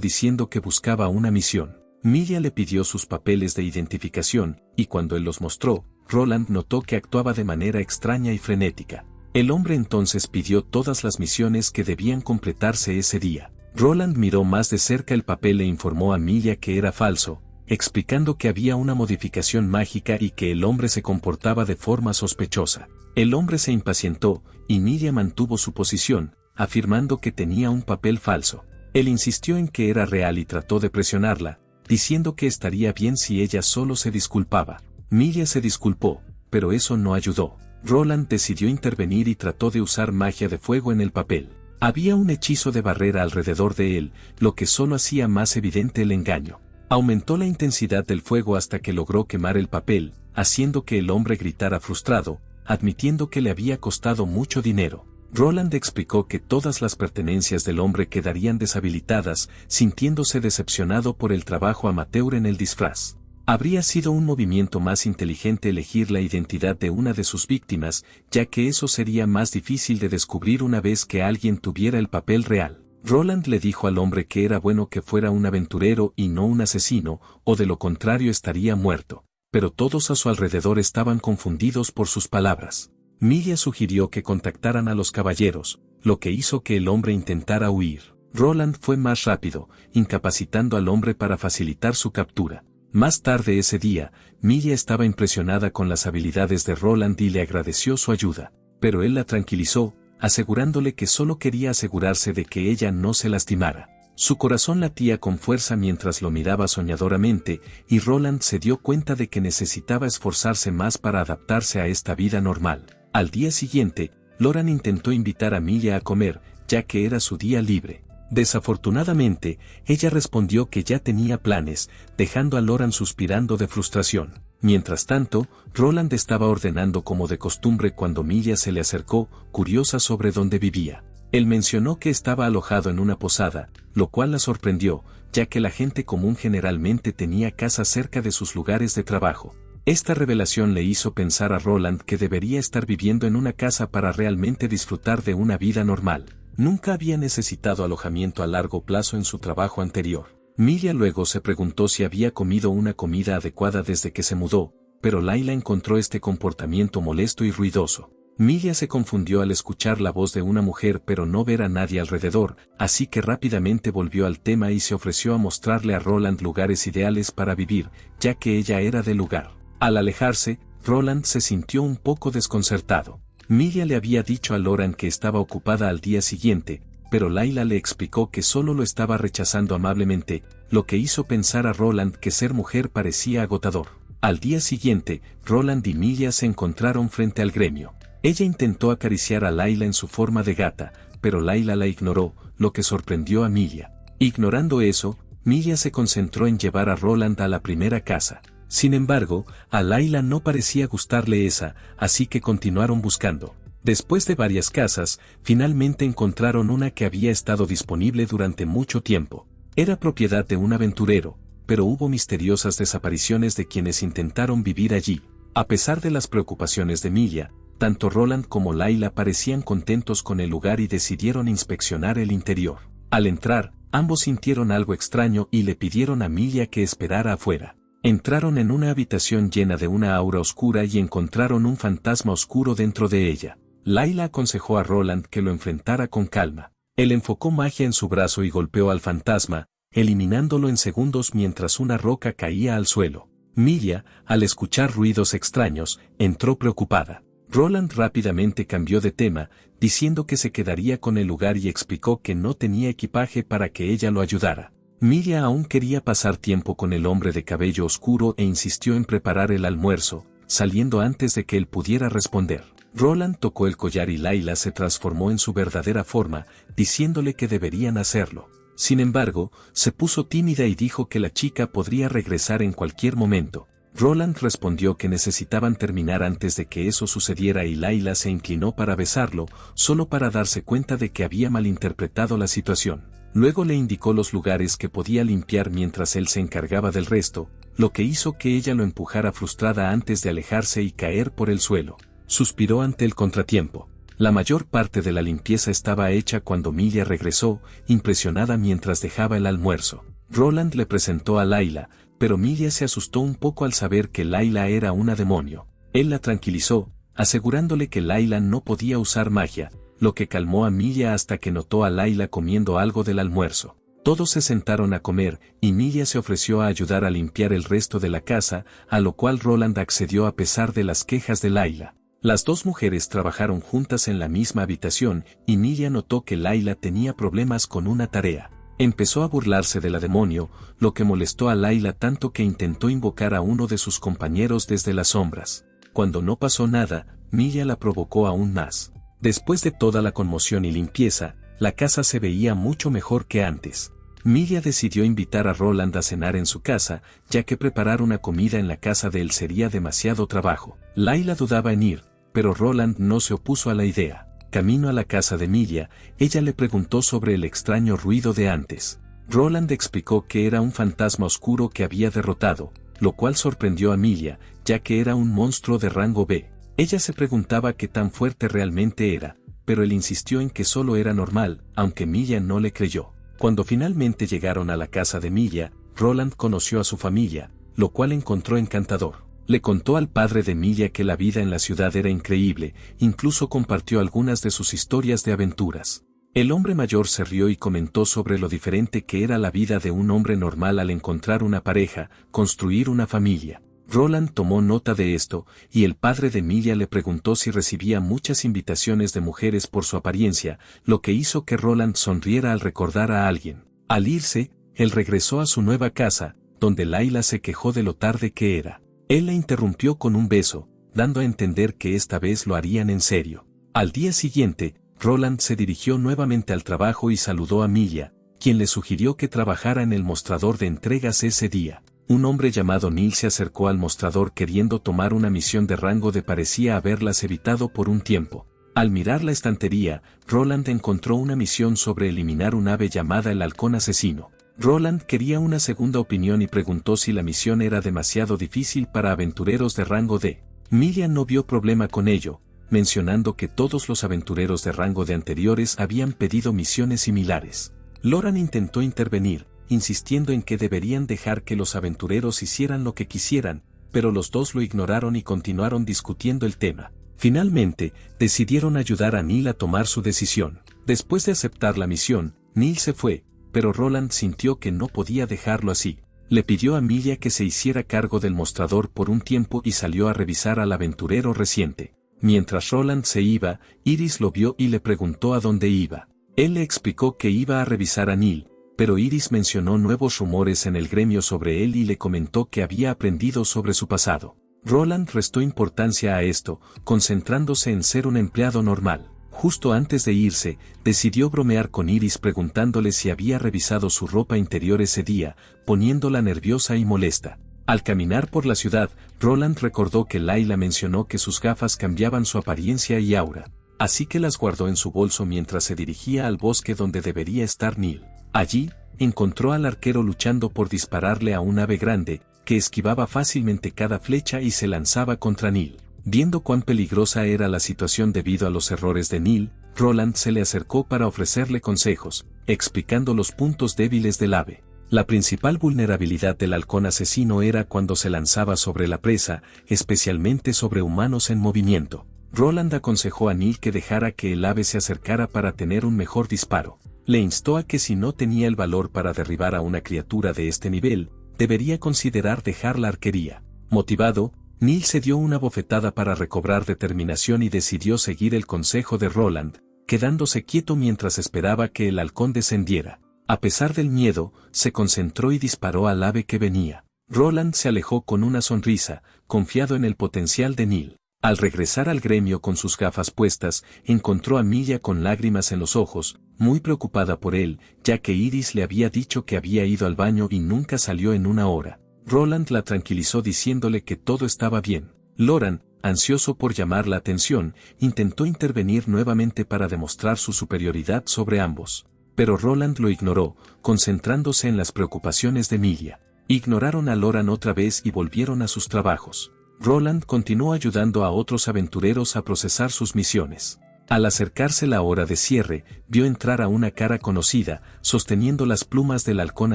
diciendo que buscaba una misión. Milla le pidió sus papeles de identificación, y cuando él los mostró, Roland notó que actuaba de manera extraña y frenética. El hombre entonces pidió todas las misiones que debían completarse ese día. Roland miró más de cerca el papel e informó a Milla que era falso, explicando que había una modificación mágica y que el hombre se comportaba de forma sospechosa. El hombre se impacientó, y Milla mantuvo su posición, afirmando que tenía un papel falso. Él insistió en que era real y trató de presionarla, diciendo que estaría bien si ella solo se disculpaba. Milla se disculpó, pero eso no ayudó. Roland decidió intervenir y trató de usar magia de fuego en el papel. Había un hechizo de barrera alrededor de él, lo que solo hacía más evidente el engaño. Aumentó la intensidad del fuego hasta que logró quemar el papel, haciendo que el hombre gritara frustrado, admitiendo que le había costado mucho dinero. Roland explicó que todas las pertenencias del hombre quedarían deshabilitadas, sintiéndose decepcionado por el trabajo amateur en el disfraz. Habría sido un movimiento más inteligente elegir la identidad de una de sus víctimas, ya que eso sería más difícil de descubrir una vez que alguien tuviera el papel real. Roland le dijo al hombre que era bueno que fuera un aventurero y no un asesino, o de lo contrario estaría muerto. Pero todos a su alrededor estaban confundidos por sus palabras. Milla sugirió que contactaran a los caballeros, lo que hizo que el hombre intentara huir. Roland fue más rápido, incapacitando al hombre para facilitar su captura. Más tarde ese día, Milla estaba impresionada con las habilidades de Roland y le agradeció su ayuda, pero él la tranquilizó, asegurándole que solo quería asegurarse de que ella no se lastimara. Su corazón latía con fuerza mientras lo miraba soñadoramente, y Roland se dio cuenta de que necesitaba esforzarse más para adaptarse a esta vida normal. Al día siguiente, Loran intentó invitar a Milla a comer, ya que era su día libre. Desafortunadamente, ella respondió que ya tenía planes, dejando a Loran suspirando de frustración. Mientras tanto, Roland estaba ordenando como de costumbre cuando Milla se le acercó, curiosa sobre dónde vivía. Él mencionó que estaba alojado en una posada, lo cual la sorprendió, ya que la gente común generalmente tenía casas cerca de sus lugares de trabajo. Esta revelación le hizo pensar a Roland que debería estar viviendo en una casa para realmente disfrutar de una vida normal. Nunca había necesitado alojamiento a largo plazo en su trabajo anterior. Milla luego se preguntó si había comido una comida adecuada desde que se mudó, pero Layla encontró este comportamiento molesto y ruidoso. Milla se confundió al escuchar la voz de una mujer pero no ver a nadie alrededor, así que rápidamente volvió al tema y se ofreció a mostrarle a Roland lugares ideales para vivir, ya que ella era del lugar. Al alejarse, Roland se sintió un poco desconcertado. Milla le había dicho a Loran que estaba ocupada al día siguiente, pero Layla le explicó que solo lo estaba rechazando amablemente, lo que hizo pensar a Roland que ser mujer parecía agotador. Al día siguiente, Roland y Milla se encontraron frente al gremio. Ella intentó acariciar a Layla en su forma de gata, pero Layla la ignoró, lo que sorprendió a Milla. Ignorando eso, Milla se concentró en llevar a Roland a la primera casa. Sin embargo, a Layla no parecía gustarle esa, así que continuaron buscando. Después de varias casas, finalmente encontraron una que había estado disponible durante mucho tiempo. Era propiedad de un aventurero, pero hubo misteriosas desapariciones de quienes intentaron vivir allí. A pesar de las preocupaciones de Milla, tanto Roland como Layla parecían contentos con el lugar y decidieron inspeccionar el interior. Al entrar, ambos sintieron algo extraño y le pidieron a Milla que esperara afuera. Entraron en una habitación llena de una aura oscura y encontraron un fantasma oscuro dentro de ella. Layla aconsejó a Roland que lo enfrentara con calma. Él enfocó magia en su brazo y golpeó al fantasma, eliminándolo en segundos mientras una roca caía al suelo. Milla, al escuchar ruidos extraños, entró preocupada. Roland rápidamente cambió de tema, diciendo que se quedaría con el lugar y explicó que no tenía equipaje para que ella lo ayudara. Milla aún quería pasar tiempo con el hombre de cabello oscuro e insistió en preparar el almuerzo, saliendo antes de que él pudiera responder. Roland tocó el collar y Layla se transformó en su verdadera forma, diciéndole que deberían hacerlo. Sin embargo, se puso tímida y dijo que la chica podría regresar en cualquier momento. Roland respondió que necesitaban terminar antes de que eso sucediera y Layla se inclinó para besarlo, solo para darse cuenta de que había malinterpretado la situación. Luego le indicó los lugares que podía limpiar mientras él se encargaba del resto, lo que hizo que ella lo empujara frustrada antes de alejarse y caer por el suelo. Suspiró ante el contratiempo. La mayor parte de la limpieza estaba hecha cuando Milia regresó, impresionada mientras dejaba el almuerzo. Roland le presentó a Layla, pero Milia se asustó un poco al saber que Layla era una demonio. Él la tranquilizó, asegurándole que Layla no podía usar magia, lo que calmó a Milia hasta que notó a Layla comiendo algo del almuerzo. Todos se sentaron a comer, y Milia se ofreció a ayudar a limpiar el resto de la casa, a lo cual Roland accedió a pesar de las quejas de Layla. Las dos mujeres trabajaron juntas en la misma habitación, y Milia notó que Layla tenía problemas con una tarea. Empezó a burlarse de la demonio, lo que molestó a Layla tanto que intentó invocar a uno de sus compañeros desde las sombras. Cuando no pasó nada, Milia la provocó aún más. Después de toda la conmoción y limpieza, la casa se veía mucho mejor que antes. Milia decidió invitar a Roland a cenar en su casa, ya que preparar una comida en la casa de él sería demasiado trabajo. Layla dudaba en ir, pero Roland no se opuso a la idea. Camino a la casa de Milia, ella le preguntó sobre el extraño ruido de antes. Roland explicó que era un fantasma oscuro que había derrotado, lo cual sorprendió a Milia, ya que era un monstruo de rango B. Ella se preguntaba qué tan fuerte realmente era, pero él insistió en que solo era normal, aunque Milia no le creyó. Cuando finalmente llegaron a la casa de Milia, Roland conoció a su familia, lo cual encontró encantador. Le contó al padre de Milia que la vida en la ciudad era increíble, incluso compartió algunas de sus historias de aventuras. El hombre mayor se rió y comentó sobre lo diferente que era la vida de un hombre normal al encontrar una pareja, construir una familia. Roland tomó nota de esto, y el padre de Milia le preguntó si recibía muchas invitaciones de mujeres por su apariencia, lo que hizo que Roland sonriera al recordar a alguien. Al irse, él regresó a su nueva casa, donde Layla se quejó de lo tarde que era. Él la interrumpió con un beso, dando a entender que esta vez lo harían en serio. Al día siguiente, Roland se dirigió nuevamente al trabajo y saludó a Milia, quien le sugirió que trabajara en el mostrador de entregas ese día. Un hombre llamado Neil se acercó al mostrador queriendo tomar una misión de rango de parecía haberlas evitado por un tiempo. Al mirar la estantería, Roland encontró una misión sobre eliminar un ave llamada el halcón asesino. Roland quería una segunda opinión y preguntó si la misión era demasiado difícil para aventureros de rango D. Milia no vio problema con ello, mencionando que todos los aventureros de rango de anteriores habían pedido misiones similares. Loran intentó intervenir, insistiendo en que deberían dejar que los aventureros hicieran lo que quisieran, pero los dos lo ignoraron y continuaron discutiendo el tema. Finalmente, decidieron ayudar a Neil a tomar su decisión. Después de aceptar la misión, Neil se fue, pero Roland sintió que no podía dejarlo así. Le pidió a Milia que se hiciera cargo del mostrador por un tiempo y salió a revisar al aventurero reciente. Mientras Roland se iba, Iris lo vio y le preguntó a dónde iba. Él le explicó que iba a revisar a Neil, pero Iris mencionó nuevos rumores en el gremio sobre él y le comentó que había aprendido sobre su pasado. Roland restó importancia a esto, concentrándose en ser un empleado normal. Justo antes de irse, decidió bromear con Iris preguntándole si había revisado su ropa interior ese día, poniéndola nerviosa y molesta. Al caminar por la ciudad, Roland recordó que Layla mencionó que sus gafas cambiaban su apariencia y aura, así que las guardó en su bolso mientras se dirigía al bosque donde debería estar Neil. Allí, encontró al arquero luchando por dispararle a un ave grande, que esquivaba fácilmente cada flecha y se lanzaba contra Neil. Viendo cuán peligrosa era la situación debido a los errores de Neil, Roland se le acercó para ofrecerle consejos, explicando los puntos débiles del ave. La principal vulnerabilidad del halcón asesino era cuando se lanzaba sobre la presa, especialmente sobre humanos en movimiento. Roland aconsejó a Neil que dejara que el ave se acercara para tener un mejor disparo. Le instó a que si no tenía el valor para derribar a una criatura de este nivel, debería considerar dejar la arquería. Motivado, Neil se dio una bofetada para recobrar determinación y decidió seguir el consejo de Roland, quedándose quieto mientras esperaba que el halcón descendiera. A pesar del miedo, se concentró y disparó al ave que venía. Roland se alejó con una sonrisa, confiado en el potencial de Neil. Al regresar al gremio con sus gafas puestas, encontró a Milia con lágrimas en los ojos, muy preocupada por él, ya que Iris le había dicho que había ido al baño y nunca salió en una hora. Roland la tranquilizó diciéndole que todo estaba bien. Loran, ansioso por llamar la atención, intentó intervenir nuevamente para demostrar su superioridad sobre ambos. Pero Roland lo ignoró, concentrándose en las preocupaciones de Milia. Ignoraron a Loran otra vez y volvieron a sus trabajos. Roland continuó ayudando a otros aventureros a procesar sus misiones. Al acercarse la hora de cierre, vio entrar a una cara conocida, sosteniendo las plumas del halcón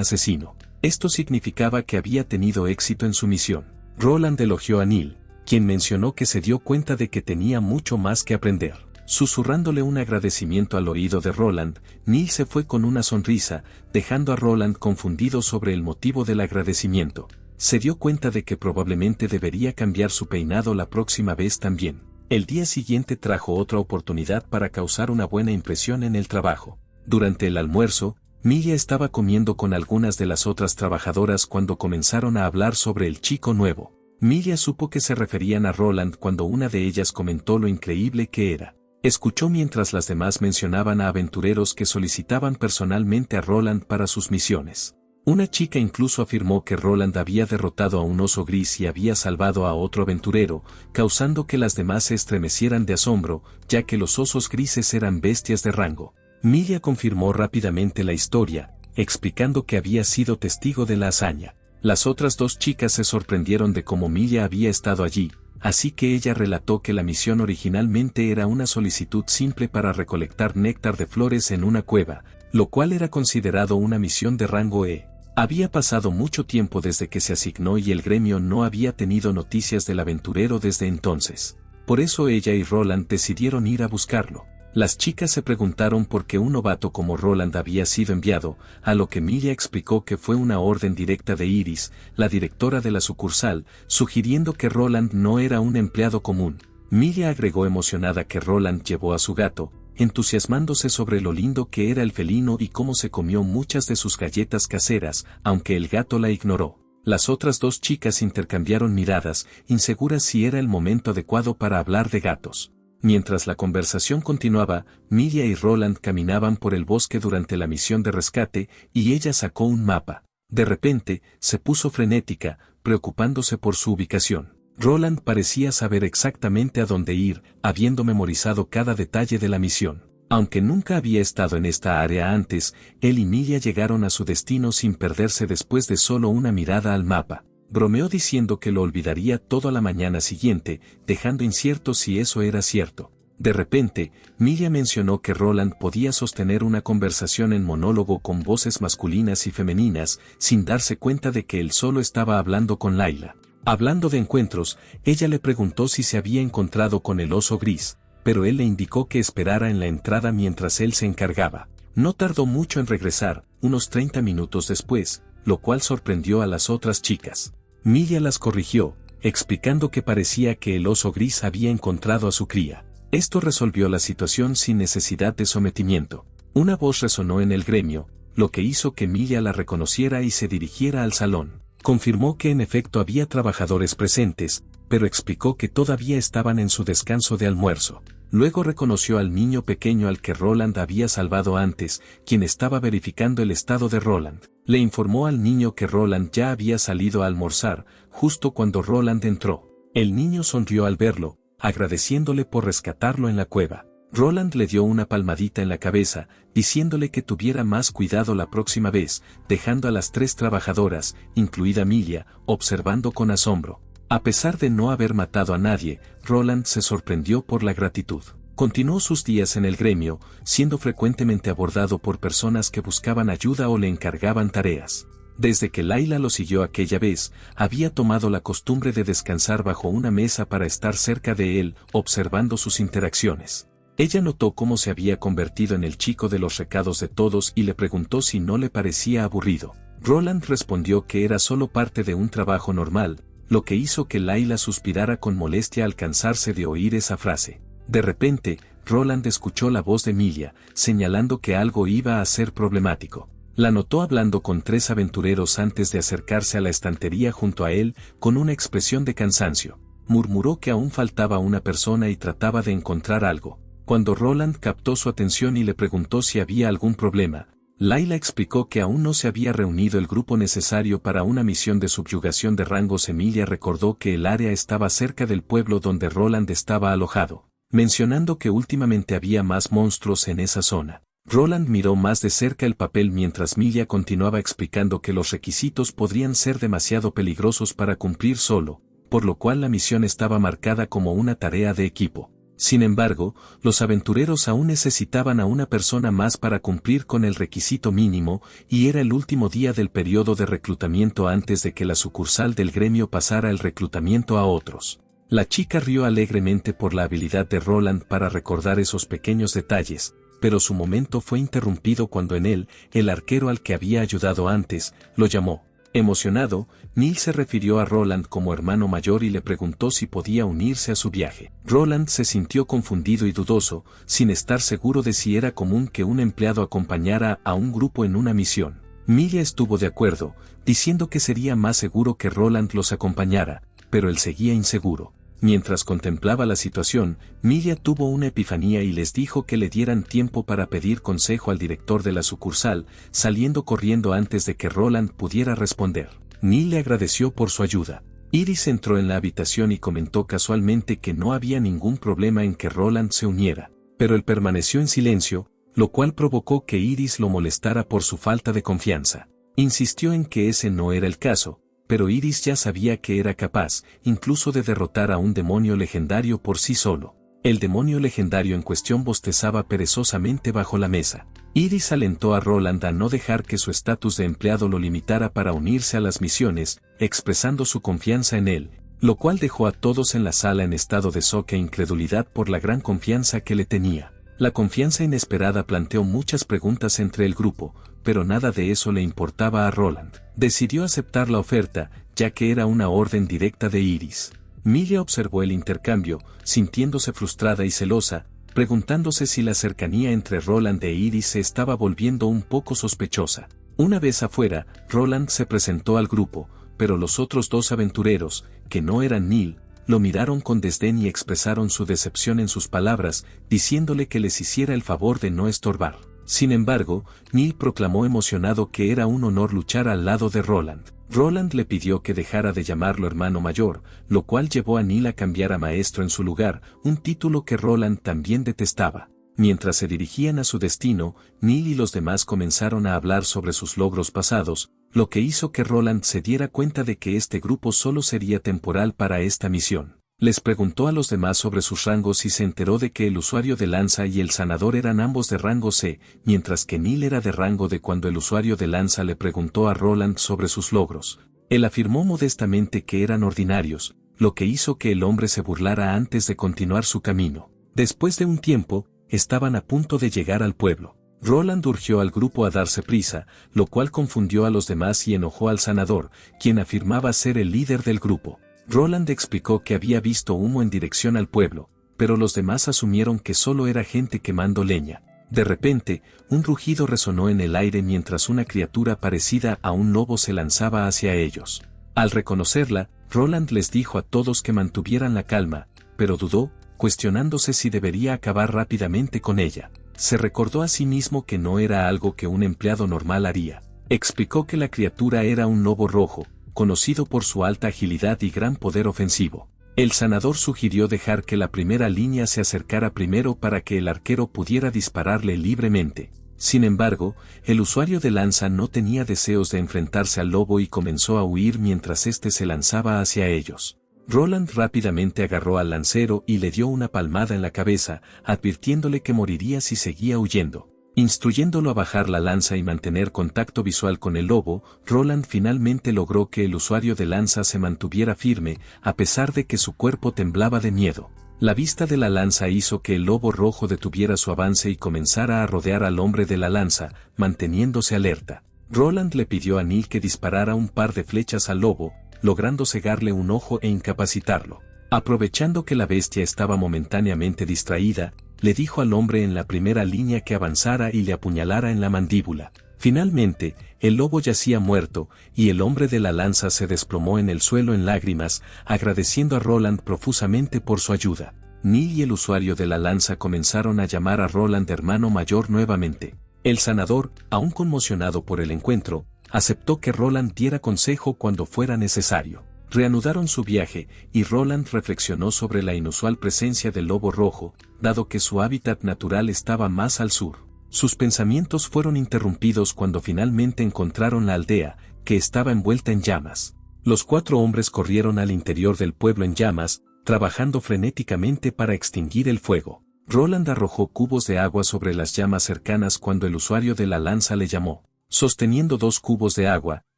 asesino. Esto significaba que había tenido éxito en su misión. Roland elogió a Neil, quien mencionó que se dio cuenta de que tenía mucho más que aprender. Susurrándole un agradecimiento al oído de Roland, Neil se fue con una sonrisa, dejando a Roland confundido sobre el motivo del agradecimiento. Se dio cuenta de que probablemente debería cambiar su peinado la próxima vez también. El día siguiente trajo otra oportunidad para causar una buena impresión en el trabajo. Durante el almuerzo, Milia estaba comiendo con algunas de las otras trabajadoras cuando comenzaron a hablar sobre el chico nuevo. Milia supo que se referían a Roland cuando una de ellas comentó lo increíble que era. Escuchó mientras las demás mencionaban a aventureros que solicitaban personalmente a Roland para sus misiones. Una chica incluso afirmó que Roland había derrotado a un oso gris y había salvado a otro aventurero, causando que las demás se estremecieran de asombro, ya que los osos grises eran bestias de rango. Milia confirmó rápidamente la historia, explicando que había sido testigo de la hazaña. Las otras dos chicas se sorprendieron de cómo Milia había estado allí, así que ella relató que la misión originalmente era una solicitud simple para recolectar néctar de flores en una cueva, lo cual era considerado una misión de rango E. Había pasado mucho tiempo desde que se asignó y el gremio no había tenido noticias del aventurero desde entonces. Por eso ella y Roland decidieron ir a buscarlo. Las chicas se preguntaron por qué un novato como Roland había sido enviado, a lo que Milia explicó que fue una orden directa de Iris, la directora de la sucursal, sugiriendo que Roland no era un empleado común. Milia agregó emocionada que Roland llevó a su gato, entusiasmándose sobre lo lindo que era el felino y cómo se comió muchas de sus galletas caseras, aunque el gato la ignoró. Las otras dos chicas intercambiaron miradas, inseguras si era el momento adecuado para hablar de gatos. Mientras la conversación continuaba, Milia y Roland caminaban por el bosque durante la misión de rescate, y ella sacó un mapa. De repente, se puso frenética, preocupándose por su ubicación. Roland parecía saber exactamente a dónde ir, habiendo memorizado cada detalle de la misión. Aunque nunca había estado en esta área antes, él y Milia llegaron a su destino sin perderse después de solo una mirada al mapa. Bromeó diciendo que lo olvidaría todo a la mañana siguiente, dejando incierto si eso era cierto. De repente, Milia mencionó que Roland podía sostener una conversación en monólogo con voces masculinas y femeninas, sin darse cuenta de que él solo estaba hablando con Layla. Hablando de encuentros, ella le preguntó si se había encontrado con el oso gris, pero él le indicó que esperara en la entrada mientras él se encargaba. No tardó mucho en regresar, unos 30 minutos después, lo cual sorprendió a las otras chicas. Milia las corrigió, explicando que parecía que el oso gris había encontrado a su cría. Esto resolvió la situación sin necesidad de sometimiento. Una voz resonó en el gremio, lo que hizo que Milia la reconociera y se dirigiera al salón. Confirmó que en efecto había trabajadores presentes, pero explicó que todavía estaban en su descanso de almuerzo. Luego reconoció al niño pequeño al que Roland había salvado antes, quien estaba verificando el estado de Roland. Le informó al niño que Roland ya había salido a almorzar, justo cuando Roland entró. El niño sonrió al verlo, agradeciéndole por rescatarlo en la cueva. Roland le dio una palmadita en la cabeza, diciéndole que tuviera más cuidado la próxima vez, dejando a las tres trabajadoras, incluida Milia, observando con asombro. A pesar de no haber matado a nadie, Roland se sorprendió por la gratitud. Continuó sus días en el gremio, siendo frecuentemente abordado por personas que buscaban ayuda o le encargaban tareas. Desde que Layla lo siguió aquella vez, había tomado la costumbre de descansar bajo una mesa para estar cerca de él, observando sus interacciones. Ella notó cómo se había convertido en el chico de los recados de todos y le preguntó si no le parecía aburrido. Roland respondió que era solo parte de un trabajo normal, lo que hizo que Layla suspirara con molestia al cansarse de oír esa frase. De repente, Roland escuchó la voz de Milia, señalando que algo iba a ser problemático. La notó hablando con tres aventureros antes de acercarse a la estantería junto a él, con una expresión de cansancio. Murmuró que aún faltaba una persona y trataba de encontrar algo. Cuando Roland captó su atención y le preguntó si había algún problema, Layla explicó que aún no se había reunido el grupo necesario para una misión de subyugación de rangos. Emilia recordó que el área estaba cerca del pueblo donde Roland estaba alojado, mencionando que últimamente había más monstruos en esa zona. Roland miró más de cerca el papel mientras Milia continuaba explicando que los requisitos podrían ser demasiado peligrosos para cumplir solo, por lo cual la misión estaba marcada como una tarea de equipo. Sin embargo, los aventureros aún necesitaban a una persona más para cumplir con el requisito mínimo, y era el último día del periodo de reclutamiento antes de que la sucursal del gremio pasara el reclutamiento a otros. La chica rió alegremente por la habilidad de Roland para recordar esos pequeños detalles, pero su momento fue interrumpido cuando el arquero al que había ayudado antes, lo llamó. Emocionado, Neil se refirió a Roland como hermano mayor y le preguntó si podía unirse a su viaje. Roland se sintió confundido y dudoso, sin estar seguro de si era común que un empleado acompañara a un grupo en una misión. Milia estuvo de acuerdo, diciendo que sería más seguro que Roland los acompañara, pero él seguía inseguro. Mientras contemplaba la situación, Milia tuvo una epifanía y les dijo que le dieran tiempo para pedir consejo al director de la sucursal, saliendo corriendo antes de que Roland pudiera responder. Neil le agradeció por su ayuda. Iris entró en la habitación y comentó casualmente que no había ningún problema en que Roland se uniera, pero él permaneció en silencio, lo cual provocó que Iris lo molestara por su falta de confianza. Insistió en que ese no era el caso, pero Iris ya sabía que era capaz, incluso de derrotar a un demonio legendario por sí solo. El demonio legendario en cuestión bostezaba perezosamente bajo la mesa. Iris alentó a Roland a no dejar que su estatus de empleado lo limitara para unirse a las misiones, expresando su confianza en él, lo cual dejó a todos en la sala en estado de shock e incredulidad por la gran confianza que le tenía. La confianza inesperada planteó muchas preguntas entre el grupo, pero nada de eso le importaba a Roland. Decidió aceptar la oferta, ya que era una orden directa de Iris. Milia observó el intercambio, sintiéndose frustrada y celosa, preguntándose si la cercanía entre Roland e Iris se estaba volviendo un poco sospechosa. Una vez afuera, Roland se presentó al grupo, pero los otros dos aventureros, que no eran Neil, lo miraron con desdén y expresaron su decepción en sus palabras, diciéndole que les hiciera el favor de no estorbar. Sin embargo, Neil proclamó emocionado que era un honor luchar al lado de Roland. Roland le pidió que dejara de llamarlo hermano mayor, lo cual llevó a Neil a cambiar a maestro en su lugar, un título que Roland también detestaba. Mientras se dirigían a su destino, Neil y los demás comenzaron a hablar sobre sus logros pasados, lo que hizo que Roland se diera cuenta de que este grupo solo sería temporal para esta misión. Les preguntó a los demás sobre sus rangos y se enteró de que el usuario de lanza y el sanador eran ambos de rango C, mientras que Neil era de rango D. Cuando el usuario de lanza le preguntó a Roland sobre sus logros, él afirmó modestamente que eran ordinarios, lo que hizo que el hombre se burlara antes de continuar su camino. Después de un tiempo, estaban a punto de llegar al pueblo. Roland urgió al grupo a darse prisa, lo cual confundió a los demás y enojó al sanador, quien afirmaba ser el líder del grupo. Roland explicó que había visto humo en dirección al pueblo, pero los demás asumieron que solo era gente quemando leña. De repente, un rugido resonó en el aire mientras una criatura parecida a un lobo se lanzaba hacia ellos. Al reconocerla, Roland les dijo a todos que mantuvieran la calma, pero dudó, cuestionándose si debería acabar rápidamente con ella. Se recordó a sí mismo que no era algo que un empleado normal haría. Explicó que la criatura era un lobo rojo, conocido por su alta agilidad y gran poder ofensivo. El sanador sugirió dejar que la primera línea se acercara primero para que el arquero pudiera dispararle libremente. Sin embargo, el usuario de lanza no tenía deseos de enfrentarse al lobo y comenzó a huir mientras éste se lanzaba hacia ellos. Roland rápidamente agarró al lancero y le dio una palmada en la cabeza, advirtiéndole que moriría si seguía huyendo. Instruyéndolo a bajar la lanza y mantener contacto visual con el lobo, Roland finalmente logró que el usuario de lanza se mantuviera firme, a pesar de que su cuerpo temblaba de miedo. La vista de la lanza hizo que el lobo rojo detuviera su avance y comenzara a rodear al hombre de la lanza, manteniéndose alerta. Roland le pidió a Neil que disparara un par de flechas al lobo, logrando cegarle un ojo e incapacitarlo. Aprovechando que la bestia estaba momentáneamente distraída, le dijo al hombre en la primera línea que avanzara y le apuñalara en la mandíbula. Finalmente, el lobo yacía muerto, y el hombre de la lanza se desplomó en el suelo en lágrimas, agradeciendo a Roland profusamente por su ayuda. Neil y el usuario de la lanza comenzaron a llamar a Roland hermano mayor nuevamente. El sanador, aún conmocionado por el encuentro, aceptó que Roland diera consejo cuando fuera necesario. Reanudaron su viaje, y Roland reflexionó sobre la inusual presencia del lobo rojo, dado que su hábitat natural estaba más al sur. Sus pensamientos fueron interrumpidos cuando finalmente encontraron la aldea, que estaba envuelta en llamas. Los 4 hombres corrieron al interior del pueblo en llamas, trabajando frenéticamente para extinguir el fuego. Roland arrojó cubos de agua sobre las llamas cercanas cuando el usuario de la lanza le llamó. Sosteniendo 2 cubos de agua,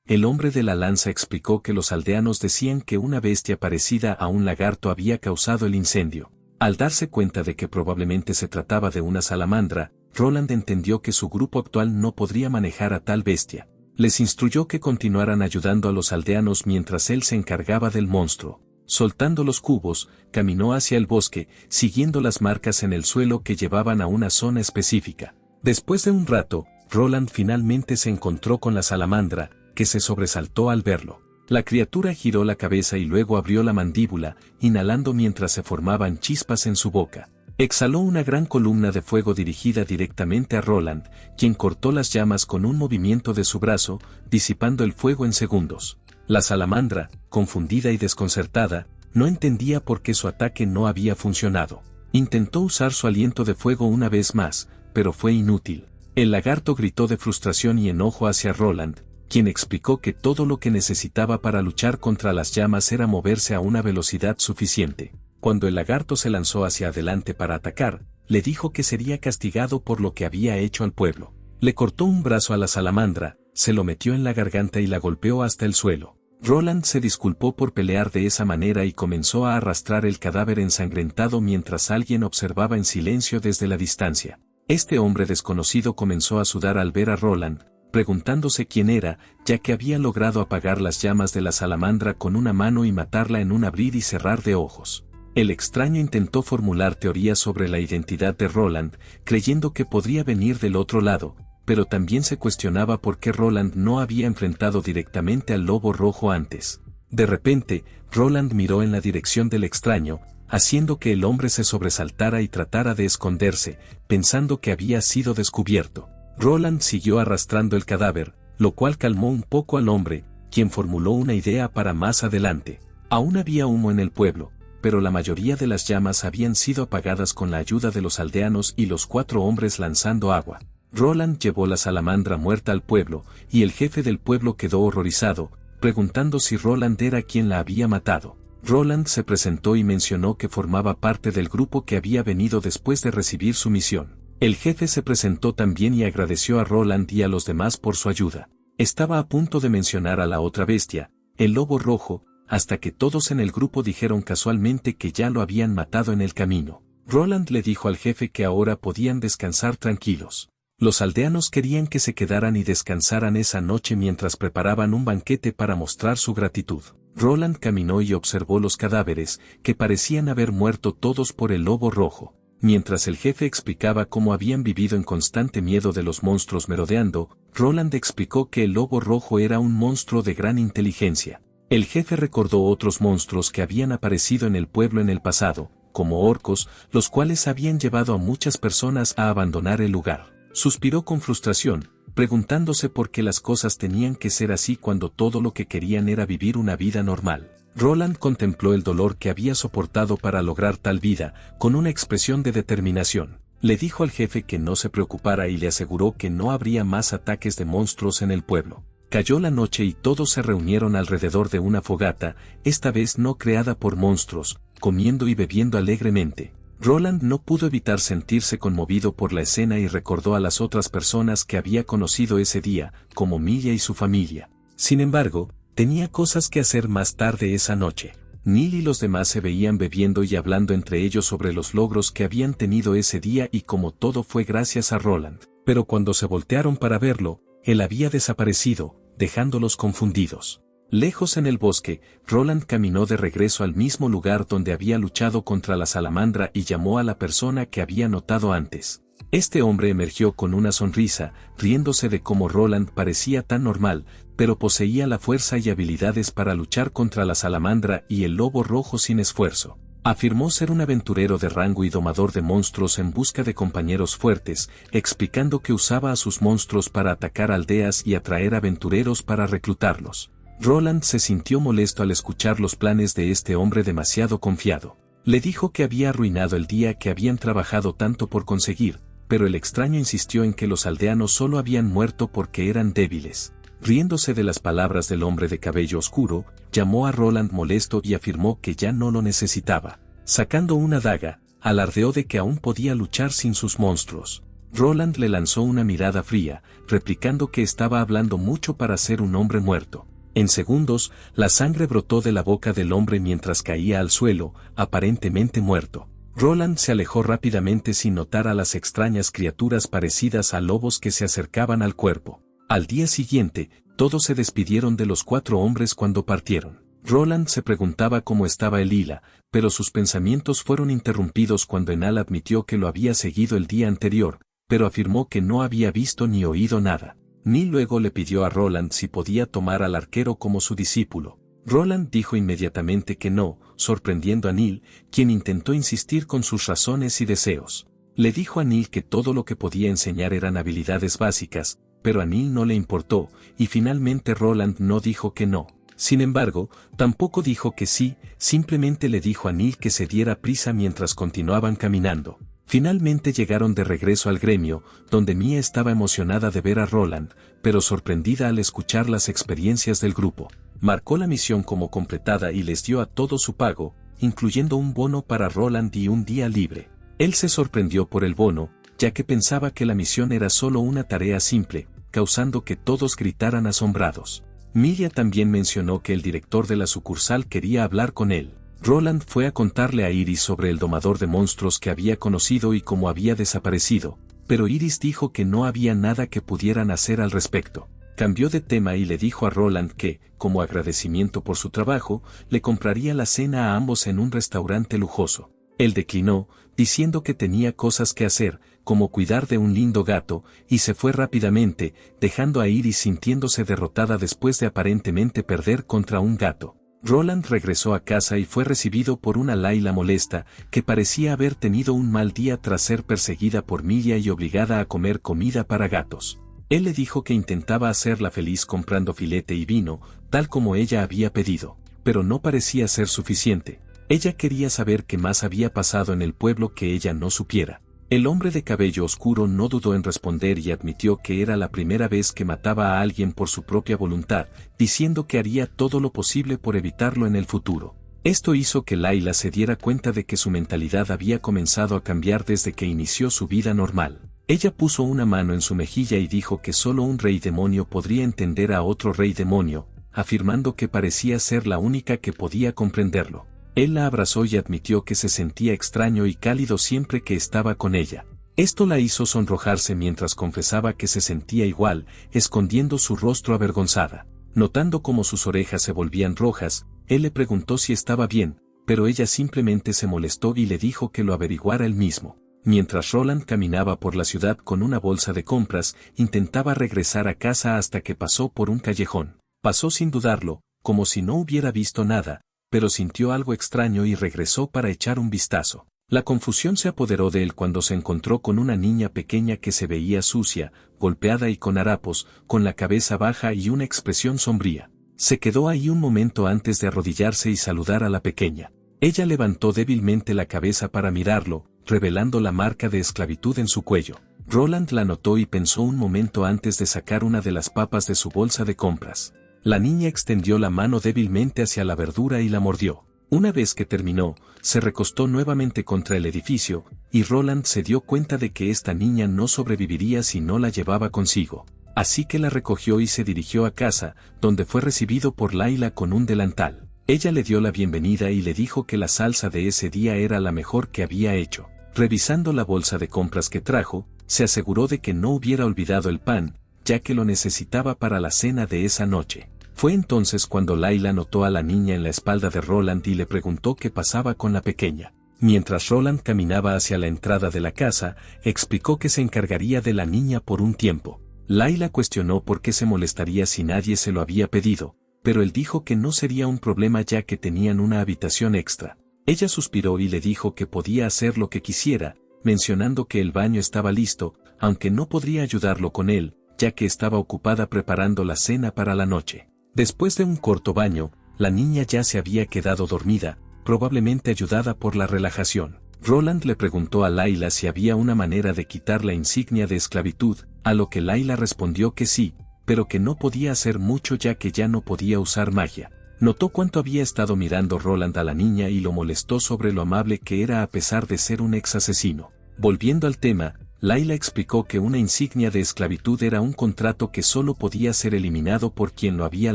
el hombre de la lanza explicó que los aldeanos decían que una bestia parecida a un lagarto había causado el incendio. Al darse cuenta de que probablemente se trataba de una salamandra, Roland entendió que su grupo actual no podría manejar a tal bestia. Les instruyó que continuaran ayudando a los aldeanos mientras él se encargaba del monstruo. Soltando los cubos, caminó hacia el bosque, siguiendo las marcas en el suelo que llevaban a una zona específica. Después de un rato, Roland finalmente se encontró con la salamandra, que se sobresaltó al verlo. La criatura giró la cabeza y luego abrió la mandíbula, inhalando mientras se formaban chispas en su boca. Exhaló una gran columna de fuego dirigida directamente a Roland, quien cortó las llamas con un movimiento de su brazo, disipando el fuego en segundos. La salamandra, confundida y desconcertada, no entendía por qué su ataque no había funcionado. Intentó usar su aliento de fuego una vez más, pero fue inútil. El lagarto gritó de frustración y enojo hacia Roland, quien explicó que todo lo que necesitaba para luchar contra las llamas era moverse a una velocidad suficiente. Cuando el lagarto se lanzó hacia adelante para atacar, le dijo que sería castigado por lo que había hecho al pueblo. Le cortó un brazo a la salamandra, se lo metió en la garganta y la golpeó hasta el suelo. Roland se disculpó por pelear de esa manera y comenzó a arrastrar el cadáver ensangrentado mientras alguien observaba en silencio desde la distancia. Este hombre desconocido comenzó a sudar al ver a Roland, preguntándose quién era, ya que había logrado apagar las llamas de la salamandra con una mano y matarla en un abrir y cerrar de ojos. El extraño intentó formular teorías sobre la identidad de Roland, creyendo que podría venir del otro lado, pero también se cuestionaba por qué Roland no había enfrentado directamente al lobo rojo antes. De repente, Roland miró en la dirección del extraño, haciendo que el hombre se sobresaltara y tratara de esconderse, pensando que había sido descubierto. Roland siguió arrastrando el cadáver, lo cual calmó un poco al hombre, quien formuló una idea para más adelante. Aún había humo en el pueblo, pero la mayoría de las llamas habían sido apagadas con la ayuda de los aldeanos y los 4 hombres lanzando agua. Roland llevó la salamandra muerta al pueblo, y el jefe del pueblo quedó horrorizado, preguntando si Roland era quien la había matado. Roland se presentó y mencionó que formaba parte del grupo que había venido después de recibir su misión. El jefe se presentó también y agradeció a Roland y a los demás por su ayuda. Estaba a punto de mencionar a la otra bestia, el lobo rojo, hasta que todos en el grupo dijeron casualmente que ya lo habían matado en el camino. Roland le dijo al jefe que ahora podían descansar tranquilos. Los aldeanos querían que se quedaran y descansaran esa noche mientras preparaban un banquete para mostrar su gratitud. Roland caminó y observó los cadáveres, que parecían haber muerto todos por el lobo rojo. Mientras el jefe explicaba cómo habían vivido en constante miedo de los monstruos merodeando, Roland explicó que el lobo rojo era un monstruo de gran inteligencia. El jefe recordó otros monstruos que habían aparecido en el pueblo en el pasado, como orcos, los cuales habían llevado a muchas personas a abandonar el lugar. Suspiró con frustración, preguntándose por qué las cosas tenían que ser así cuando todo lo que querían era vivir una vida normal. Roland contempló el dolor que había soportado para lograr tal vida, con una expresión de determinación. Le dijo al jefe que no se preocupara y le aseguró que no habría más ataques de monstruos en el pueblo. Cayó la noche y todos se reunieron alrededor de una fogata, esta vez no creada por monstruos, comiendo y bebiendo alegremente. Roland no pudo evitar sentirse conmovido por la escena y recordó a las otras personas que había conocido ese día, como Milla y su familia. Sin embargo, tenía cosas que hacer más tarde esa noche. Neil y los demás se veían bebiendo y hablando entre ellos sobre los logros que habían tenido ese día y cómo todo fue gracias a Roland. Pero cuando se voltearon para verlo, él había desaparecido, dejándolos confundidos. Lejos en el bosque, Roland caminó de regreso al mismo lugar donde había luchado contra la salamandra y llamó a la persona que había notado antes. Este hombre emergió con una sonrisa, riéndose de cómo Roland parecía tan normal, pero poseía la fuerza y habilidades para luchar contra la salamandra y el lobo rojo sin esfuerzo. Afirmó ser un aventurero de rango y domador de monstruos en busca de compañeros fuertes, explicando que usaba a sus monstruos para atacar aldeas y atraer aventureros para reclutarlos. Roland se sintió molesto al escuchar los planes de este hombre demasiado confiado. Le dijo que había arruinado el día que habían trabajado tanto por conseguir, pero el extraño insistió en que los aldeanos solo habían muerto porque eran débiles. Riéndose de las palabras del hombre de cabello oscuro, llamó a Roland molesto y afirmó que ya no lo necesitaba. Sacando una daga, alardeó de que aún podía luchar sin sus monstruos. Roland le lanzó una mirada fría, replicando que estaba hablando mucho para ser un hombre muerto. En segundos, la sangre brotó de la boca del hombre mientras caía al suelo, aparentemente muerto. Roland se alejó rápidamente sin notar a las extrañas criaturas parecidas a lobos que se acercaban al cuerpo. Al día siguiente, todos se despidieron de los 4 hombres cuando partieron. Roland se preguntaba cómo estaba Elila, pero sus pensamientos fueron interrumpidos cuando Enal admitió que lo había seguido el día anterior, pero afirmó que no había visto ni oído nada. Neil luego le pidió a Roland si podía tomar al arquero como su discípulo. Roland dijo inmediatamente que no, sorprendiendo a Neil, quien intentó insistir con sus razones y deseos. Le dijo a Neil que todo lo que podía enseñar eran habilidades básicas, pero a Neil no le importó, y finalmente Roland no dijo que no. Sin embargo, tampoco dijo que sí, simplemente le dijo a Neil que se diera prisa mientras continuaban caminando. Finalmente llegaron de regreso al gremio, donde Mia estaba emocionada de ver a Roland, pero sorprendida al escuchar las experiencias del grupo. Marcó la misión como completada y les dio a todos su pago, incluyendo un bono para Roland y un día libre. Él se sorprendió por el bono, ya que pensaba que la misión era solo una tarea simple, causando que todos gritaran asombrados. Mia también mencionó que el director de la sucursal quería hablar con él. Roland fue a contarle a Iris sobre el domador de monstruos que había conocido y cómo había desaparecido, pero Iris dijo que no había nada que pudieran hacer al respecto. Cambió de tema y le dijo a Roland que, como agradecimiento por su trabajo, le compraría la cena a ambos en un restaurante lujoso. Él declinó, diciendo que tenía cosas que hacer, como cuidar de un lindo gato, y se fue rápidamente, dejando a Iris sintiéndose derrotada después de aparentemente perder contra un gato. Roland regresó a casa y fue recibido por una Layla molesta, que parecía haber tenido un mal día tras ser perseguida por Mia y obligada a comer comida para gatos. Él le dijo que intentaba hacerla feliz comprando filete y vino, tal como ella había pedido, pero no parecía ser suficiente. Ella quería saber qué más había pasado en el pueblo que ella no supiera. El hombre de cabello oscuro no dudó en responder y admitió que era la primera vez que mataba a alguien por su propia voluntad, diciendo que haría todo lo posible por evitarlo en el futuro. Esto hizo que Layla se diera cuenta de que su mentalidad había comenzado a cambiar desde que inició su vida normal. Ella puso una mano en su mejilla y dijo que solo un rey demonio podría entender a otro rey demonio, afirmando que parecía ser la única que podía comprenderlo. Él la abrazó y admitió que se sentía extraño y cálido siempre que estaba con ella. Esto la hizo sonrojarse mientras confesaba que se sentía igual, escondiendo su rostro avergonzada. Notando cómo sus orejas se volvían rojas, él le preguntó si estaba bien, pero ella simplemente se molestó y le dijo que lo averiguara él mismo. Mientras Roland caminaba por la ciudad con una bolsa de compras, intentaba regresar a casa hasta que pasó por un callejón. Pasó sin dudarlo, como si no hubiera visto nada, pero sintió algo extraño y regresó para echar un vistazo. La confusión se apoderó de él cuando se encontró con una niña pequeña que se veía sucia, golpeada y con harapos, con la cabeza baja y una expresión sombría. Se quedó ahí un momento antes de arrodillarse y saludar a la pequeña. Ella levantó débilmente la cabeza para mirarlo, revelando la marca de esclavitud en su cuello. Roland la notó y pensó un momento antes de sacar una de las papas de su bolsa de compras. La niña extendió la mano débilmente hacia la verdura y la mordió. Una vez que terminó, se recostó nuevamente contra el edificio, y Roland se dio cuenta de que esta niña no sobreviviría si no la llevaba consigo. Así que la recogió y se dirigió a casa, donde fue recibido por Layla con un delantal. Ella le dio la bienvenida y le dijo que la salsa de ese día era la mejor que había hecho. Revisando la bolsa de compras que trajo, se aseguró de que no hubiera olvidado el pan, ya que lo necesitaba para la cena de esa noche. Fue entonces cuando Layla notó a la niña en la espalda de Roland y le preguntó qué pasaba con la pequeña. Mientras Roland caminaba hacia la entrada de la casa, explicó que se encargaría de la niña por un tiempo. Layla cuestionó por qué se molestaría si nadie se lo había pedido, pero él dijo que no sería un problema ya que tenían una habitación extra. Ella suspiró y le dijo que podía hacer lo que quisiera, mencionando que el baño estaba listo, aunque no podría ayudarlo con él, ya que estaba ocupada preparando la cena para la noche. Después de un corto baño, la niña ya se había quedado dormida, probablemente ayudada por la relajación. Roland le preguntó a Layla si había una manera de quitar la insignia de esclavitud, a lo que Layla respondió que sí, pero que no podía hacer mucho ya que ya no podía usar magia. Notó cuánto había estado mirando Roland a la niña y lo molestó sobre lo amable que era a pesar de ser un ex asesino. Volviendo al tema, Layla explicó que una insignia de esclavitud era un contrato que solo podía ser eliminado por quien lo había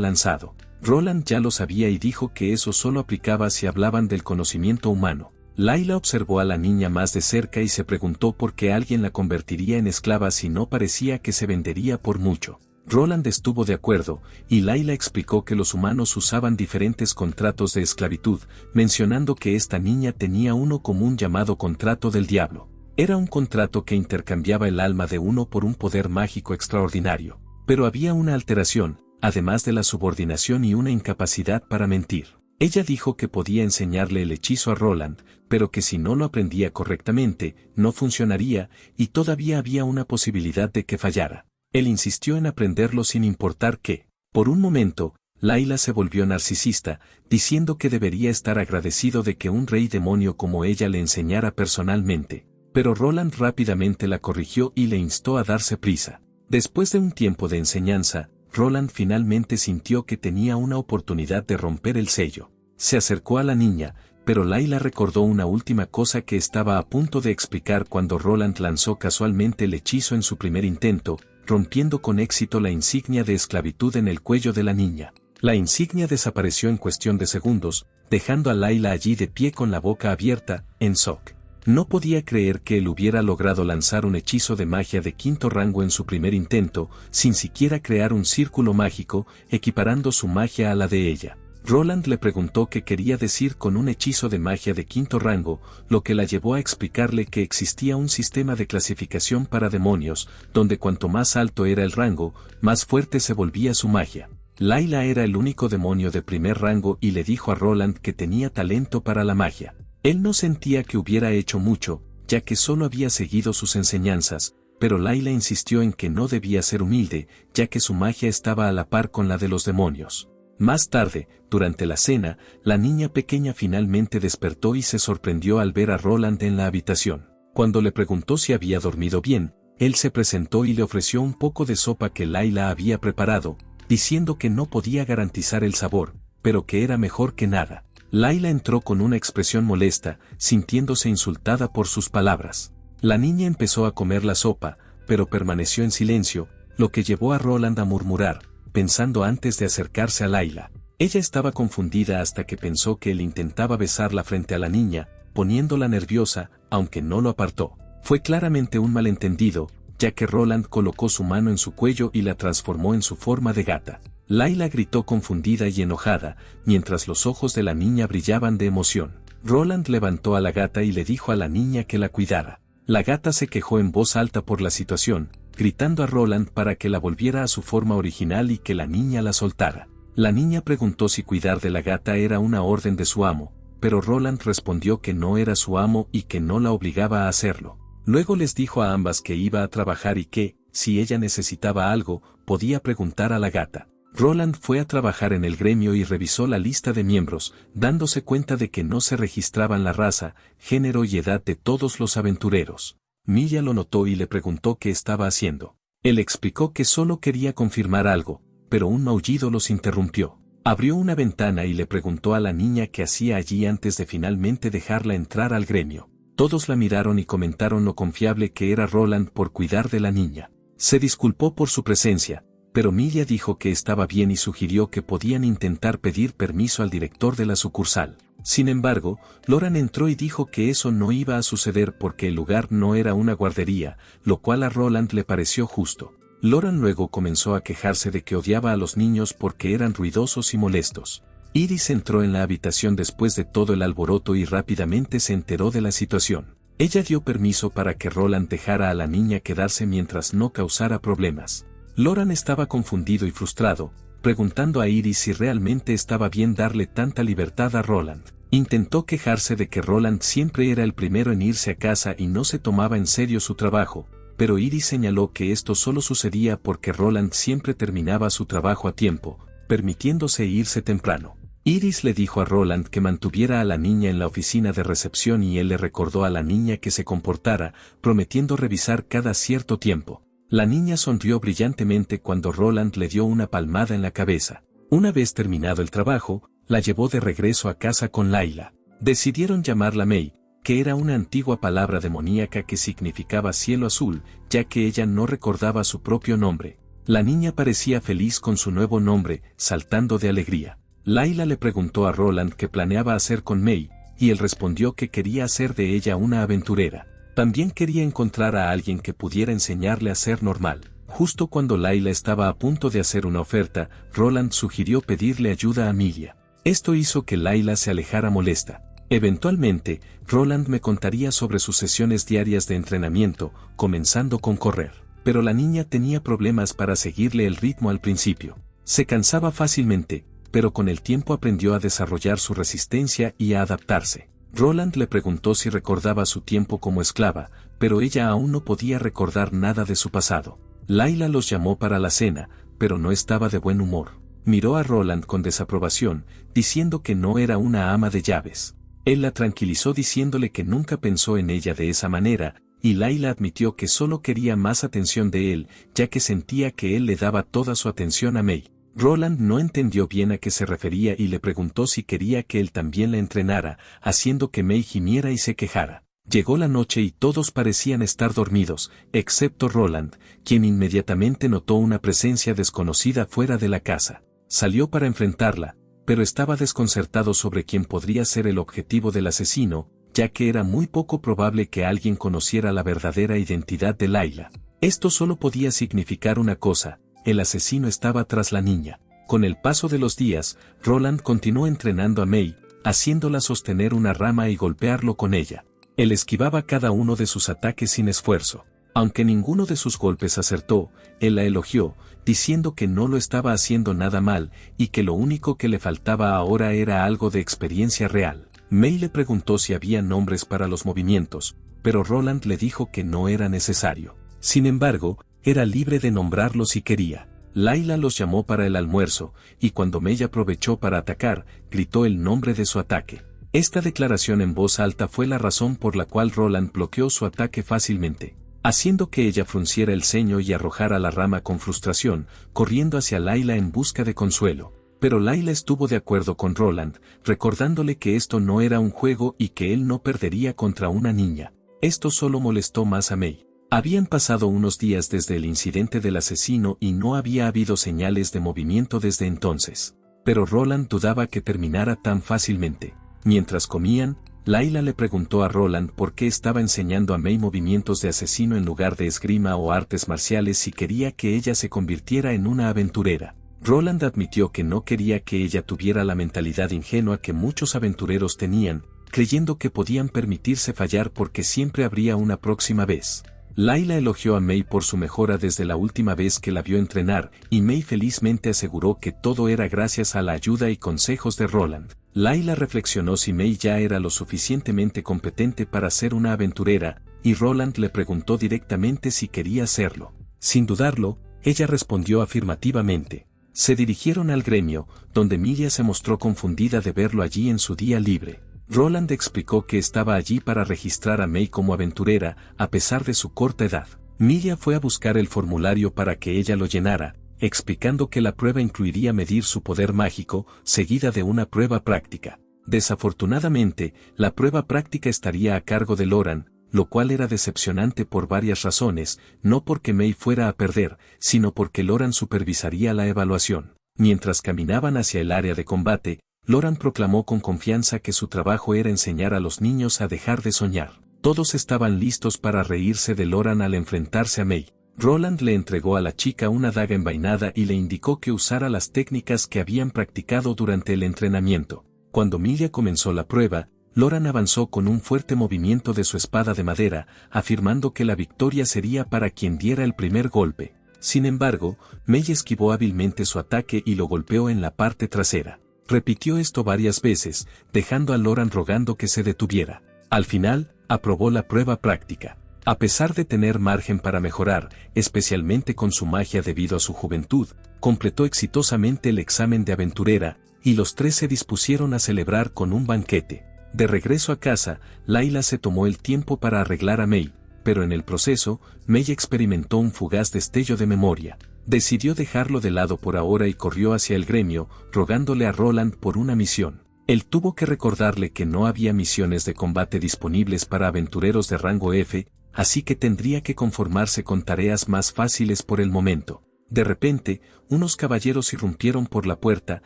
lanzado. Roland ya lo sabía y dijo que eso solo aplicaba si hablaban del conocimiento humano. Layla observó a la niña más de cerca y se preguntó por qué alguien la convertiría en esclava si no parecía que se vendería por mucho. Roland estuvo de acuerdo, y Layla explicó que los humanos usaban diferentes contratos de esclavitud, mencionando que esta niña tenía uno común llamado contrato del diablo. Era un contrato que intercambiaba el alma de uno por un poder mágico extraordinario. Pero había una alteración, además de la subordinación y una incapacidad para mentir. Ella dijo que podía enseñarle el hechizo a Roland, pero que si no lo aprendía correctamente, no funcionaría, y todavía había una posibilidad de que fallara. Él insistió en aprenderlo sin importar qué. Por un momento, Layla se volvió narcisista, diciendo que debería estar agradecido de que un rey demonio como ella le enseñara personalmente. Pero Roland rápidamente la corrigió y le instó a darse prisa. Después de un tiempo de enseñanza, Roland finalmente sintió que tenía una oportunidad de romper el sello. Se acercó a la niña, pero Layla recordó una última cosa que estaba a punto de explicar cuando Roland lanzó casualmente el hechizo en su primer intento, rompiendo con éxito la insignia de esclavitud en el cuello de la niña. La insignia desapareció en cuestión de segundos, dejando a Layla allí de pie con la boca abierta, en shock. No podía creer que él hubiera logrado lanzar un hechizo de magia de quinto rango en su primer intento, sin siquiera crear un círculo mágico, equiparando su magia a la de ella. Roland le preguntó qué quería decir con un hechizo de magia de quinto rango, lo que la llevó a explicarle que existía un sistema de clasificación para demonios, donde cuanto más alto era el rango, más fuerte se volvía su magia. Layla era el único demonio de primer rango y le dijo a Roland que tenía talento para la magia. Él no sentía que hubiera hecho mucho, ya que solo había seguido sus enseñanzas, pero Layla insistió en que no debía ser humilde, ya que su magia estaba a la par con la de los demonios. Más tarde, durante la cena, la niña pequeña finalmente despertó y se sorprendió al ver a Roland en la habitación. Cuando le preguntó si había dormido bien, él se presentó y le ofreció un poco de sopa que Layla había preparado, diciendo que no podía garantizar el sabor, pero que era mejor que nada. Layla entró con una expresión molesta, sintiéndose insultada por sus palabras. La niña empezó a comer la sopa, pero permaneció en silencio, lo que llevó a Roland a murmurar, pensando antes de acercarse a Layla. Ella estaba confundida hasta que pensó que él intentaba besarla frente a la niña, poniéndola nerviosa, aunque no lo apartó. Fue claramente un malentendido, ya que Roland colocó su mano en su cuello y la transformó en su forma de gata. Layla gritó confundida y enojada, mientras los ojos de la niña brillaban de emoción. Roland levantó a la gata y le dijo a la niña que la cuidara. La gata se quejó en voz alta por la situación, gritando a Roland para que la volviera a su forma original y que la niña la soltara. La niña preguntó si cuidar de la gata era una orden de su amo, pero Roland respondió que no era su amo y que no la obligaba a hacerlo. Luego les dijo a ambas que iba a trabajar y que, si ella necesitaba algo, podía preguntar a la gata. Roland fue a trabajar en el gremio y revisó la lista de miembros, dándose cuenta de que no se registraban la raza, género y edad de todos los aventureros. Milla lo notó y le preguntó qué estaba haciendo. Él explicó que solo quería confirmar algo, pero un maullido los interrumpió. Abrió una ventana y le preguntó a la niña qué hacía allí antes de finalmente dejarla entrar al gremio. Todos la miraron y comentaron lo confiable que era Roland por cuidar de la niña. Se disculpó por su presencia, pero Milla dijo que estaba bien y sugirió que podían intentar pedir permiso al director de la sucursal. Sin embargo, Loran entró y dijo que eso no iba a suceder porque el lugar no era una guardería, lo cual a Roland le pareció justo. Loran luego comenzó a quejarse de que odiaba a los niños porque eran ruidosos y molestos. Iris entró en la habitación después de todo el alboroto y rápidamente se enteró de la situación. Ella dio permiso para que Roland dejara a la niña quedarse mientras no causara problemas. Loran estaba confundido y frustrado, preguntando a Iris si realmente estaba bien darle tanta libertad a Roland. Intentó quejarse de que Roland siempre era el primero en irse a casa y no se tomaba en serio su trabajo, pero Iris señaló que esto solo sucedía porque Roland siempre terminaba su trabajo a tiempo, permitiéndose irse temprano. Iris le dijo a Roland que mantuviera a la niña en la oficina de recepción y él le recordó a la niña que se comportara, prometiendo revisar cada cierto tiempo. La niña sonrió brillantemente cuando Roland le dio una palmada en la cabeza. Una vez terminado el trabajo, la llevó de regreso a casa con Layla. Decidieron llamarla May, que era una antigua palabra demoníaca que significaba cielo azul, ya que ella no recordaba su propio nombre. La niña parecía feliz con su nuevo nombre, saltando de alegría. Layla le preguntó a Roland qué planeaba hacer con May, y él respondió que quería hacer de ella una aventurera. También quería encontrar a alguien que pudiera enseñarle a ser normal. Justo cuando Layla estaba a punto de hacer una oferta, Roland sugirió pedirle ayuda a Milia. Esto hizo que Layla se alejara molesta. Eventualmente, Roland me contaría sobre sus sesiones diarias de entrenamiento, comenzando con correr. Pero la niña tenía problemas para seguirle el ritmo al principio. Se cansaba fácilmente, pero con el tiempo aprendió a desarrollar su resistencia y a adaptarse. Roland le preguntó si recordaba su tiempo como esclava, pero ella aún no podía recordar nada de su pasado. Layla los llamó para la cena, pero no estaba de buen humor. Miró a Roland con desaprobación, diciendo que no era una ama de llaves. Él la tranquilizó diciéndole que nunca pensó en ella de esa manera, y Layla admitió que solo quería más atención de él, ya que sentía que él le daba toda su atención a May. Roland no entendió bien a qué se refería y le preguntó si quería que él también la entrenara, haciendo que May gimiera y se quejara. Llegó la noche y todos parecían estar dormidos, excepto Roland, quien inmediatamente notó una presencia desconocida fuera de la casa. Salió para enfrentarla, pero estaba desconcertado sobre quién podría ser el objetivo del asesino, ya que era muy poco probable que alguien conociera la verdadera identidad de Layla. Esto solo podía significar una cosa: el asesino estaba tras la niña. Con el paso de los días, Roland continuó entrenando a May, haciéndola sostener una rama y golpearlo con ella. Él esquivaba cada uno de sus ataques sin esfuerzo. Aunque ninguno de sus golpes acertó, él la elogió, diciendo que no lo estaba haciendo nada mal y que lo único que le faltaba ahora era algo de experiencia real. May le preguntó si había nombres para los movimientos, pero Roland le dijo que no era necesario. Sin embargo, era libre de nombrarlos si quería. Layla los llamó para el almuerzo, y cuando May aprovechó para atacar, gritó el nombre de su ataque. Esta declaración en voz alta fue la razón por la cual Roland bloqueó su ataque fácilmente, haciendo que ella frunciera el ceño y arrojara la rama con frustración, corriendo hacia Layla en busca de consuelo. Pero Layla estuvo de acuerdo con Roland, recordándole que esto no era un juego y que él no perdería contra una niña. Esto solo molestó más a May. Habían pasado unos días desde el incidente del asesino y no había habido señales de movimiento desde entonces. Pero Roland dudaba que terminara tan fácilmente. Mientras comían, Layla le preguntó a Roland por qué estaba enseñando a May movimientos de asesino en lugar de esgrima o artes marciales si quería que ella se convirtiera en una aventurera. Roland admitió que no quería que ella tuviera la mentalidad ingenua que muchos aventureros tenían, creyendo que podían permitirse fallar porque siempre habría una próxima vez. Layla elogió a May por su mejora desde la última vez que la vio entrenar, y May felizmente aseguró que todo era gracias a la ayuda y consejos de Roland. Layla reflexionó si May ya era lo suficientemente competente para ser una aventurera, y Roland le preguntó directamente si quería hacerlo. Sin dudarlo, ella respondió afirmativamente. Se dirigieron al gremio, donde Milia se mostró confundida de verlo allí en su día libre. Roland explicó que estaba allí para registrar a May como aventurera, a pesar de su corta edad. Milia fue a buscar el formulario para que ella lo llenara, explicando que la prueba incluiría medir su poder mágico, seguida de una prueba práctica. Desafortunadamente, la prueba práctica estaría a cargo de Loran, lo cual era decepcionante por varias razones, no porque May fuera a perder, sino porque Loran supervisaría la evaluación. Mientras caminaban hacia el área de combate, Loran proclamó con confianza que su trabajo era enseñar a los niños a dejar de soñar. Todos estaban listos para reírse de Loran al enfrentarse a May. Roland le entregó a la chica una daga envainada y le indicó que usara las técnicas que habían practicado durante el entrenamiento. Cuando Milia comenzó la prueba, Loran avanzó con un fuerte movimiento de su espada de madera, afirmando que la victoria sería para quien diera el primer golpe. Sin embargo, May esquivó hábilmente su ataque y lo golpeó en la parte trasera. Repitió esto varias veces, dejando a Loran rogando que se detuviera. Al final, aprobó la prueba práctica. A pesar de tener margen para mejorar, especialmente con su magia debido a su juventud, completó exitosamente el examen de aventurera, y los tres se dispusieron a celebrar con un banquete. De regreso a casa, Layla se tomó el tiempo para arreglar a May, pero en el proceso, May experimentó un fugaz destello de memoria. Decidió dejarlo de lado por ahora y corrió hacia el gremio, rogándole a Roland por una misión. Él tuvo que recordarle que no había misiones de combate disponibles para aventureros de rango F, así que tendría que conformarse con tareas más fáciles por el momento. De repente, unos caballeros irrumpieron por la puerta,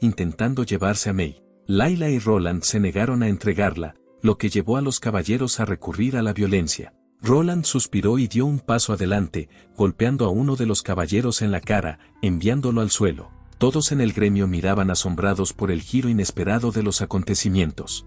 intentando llevarse a May. Layla y Roland se negaron a entregarla, lo que llevó a los caballeros a recurrir a la violencia. Roland suspiró y dio un paso adelante, golpeando a uno de los caballeros en la cara, enviándolo al suelo. Todos en el gremio miraban asombrados por el giro inesperado de los acontecimientos.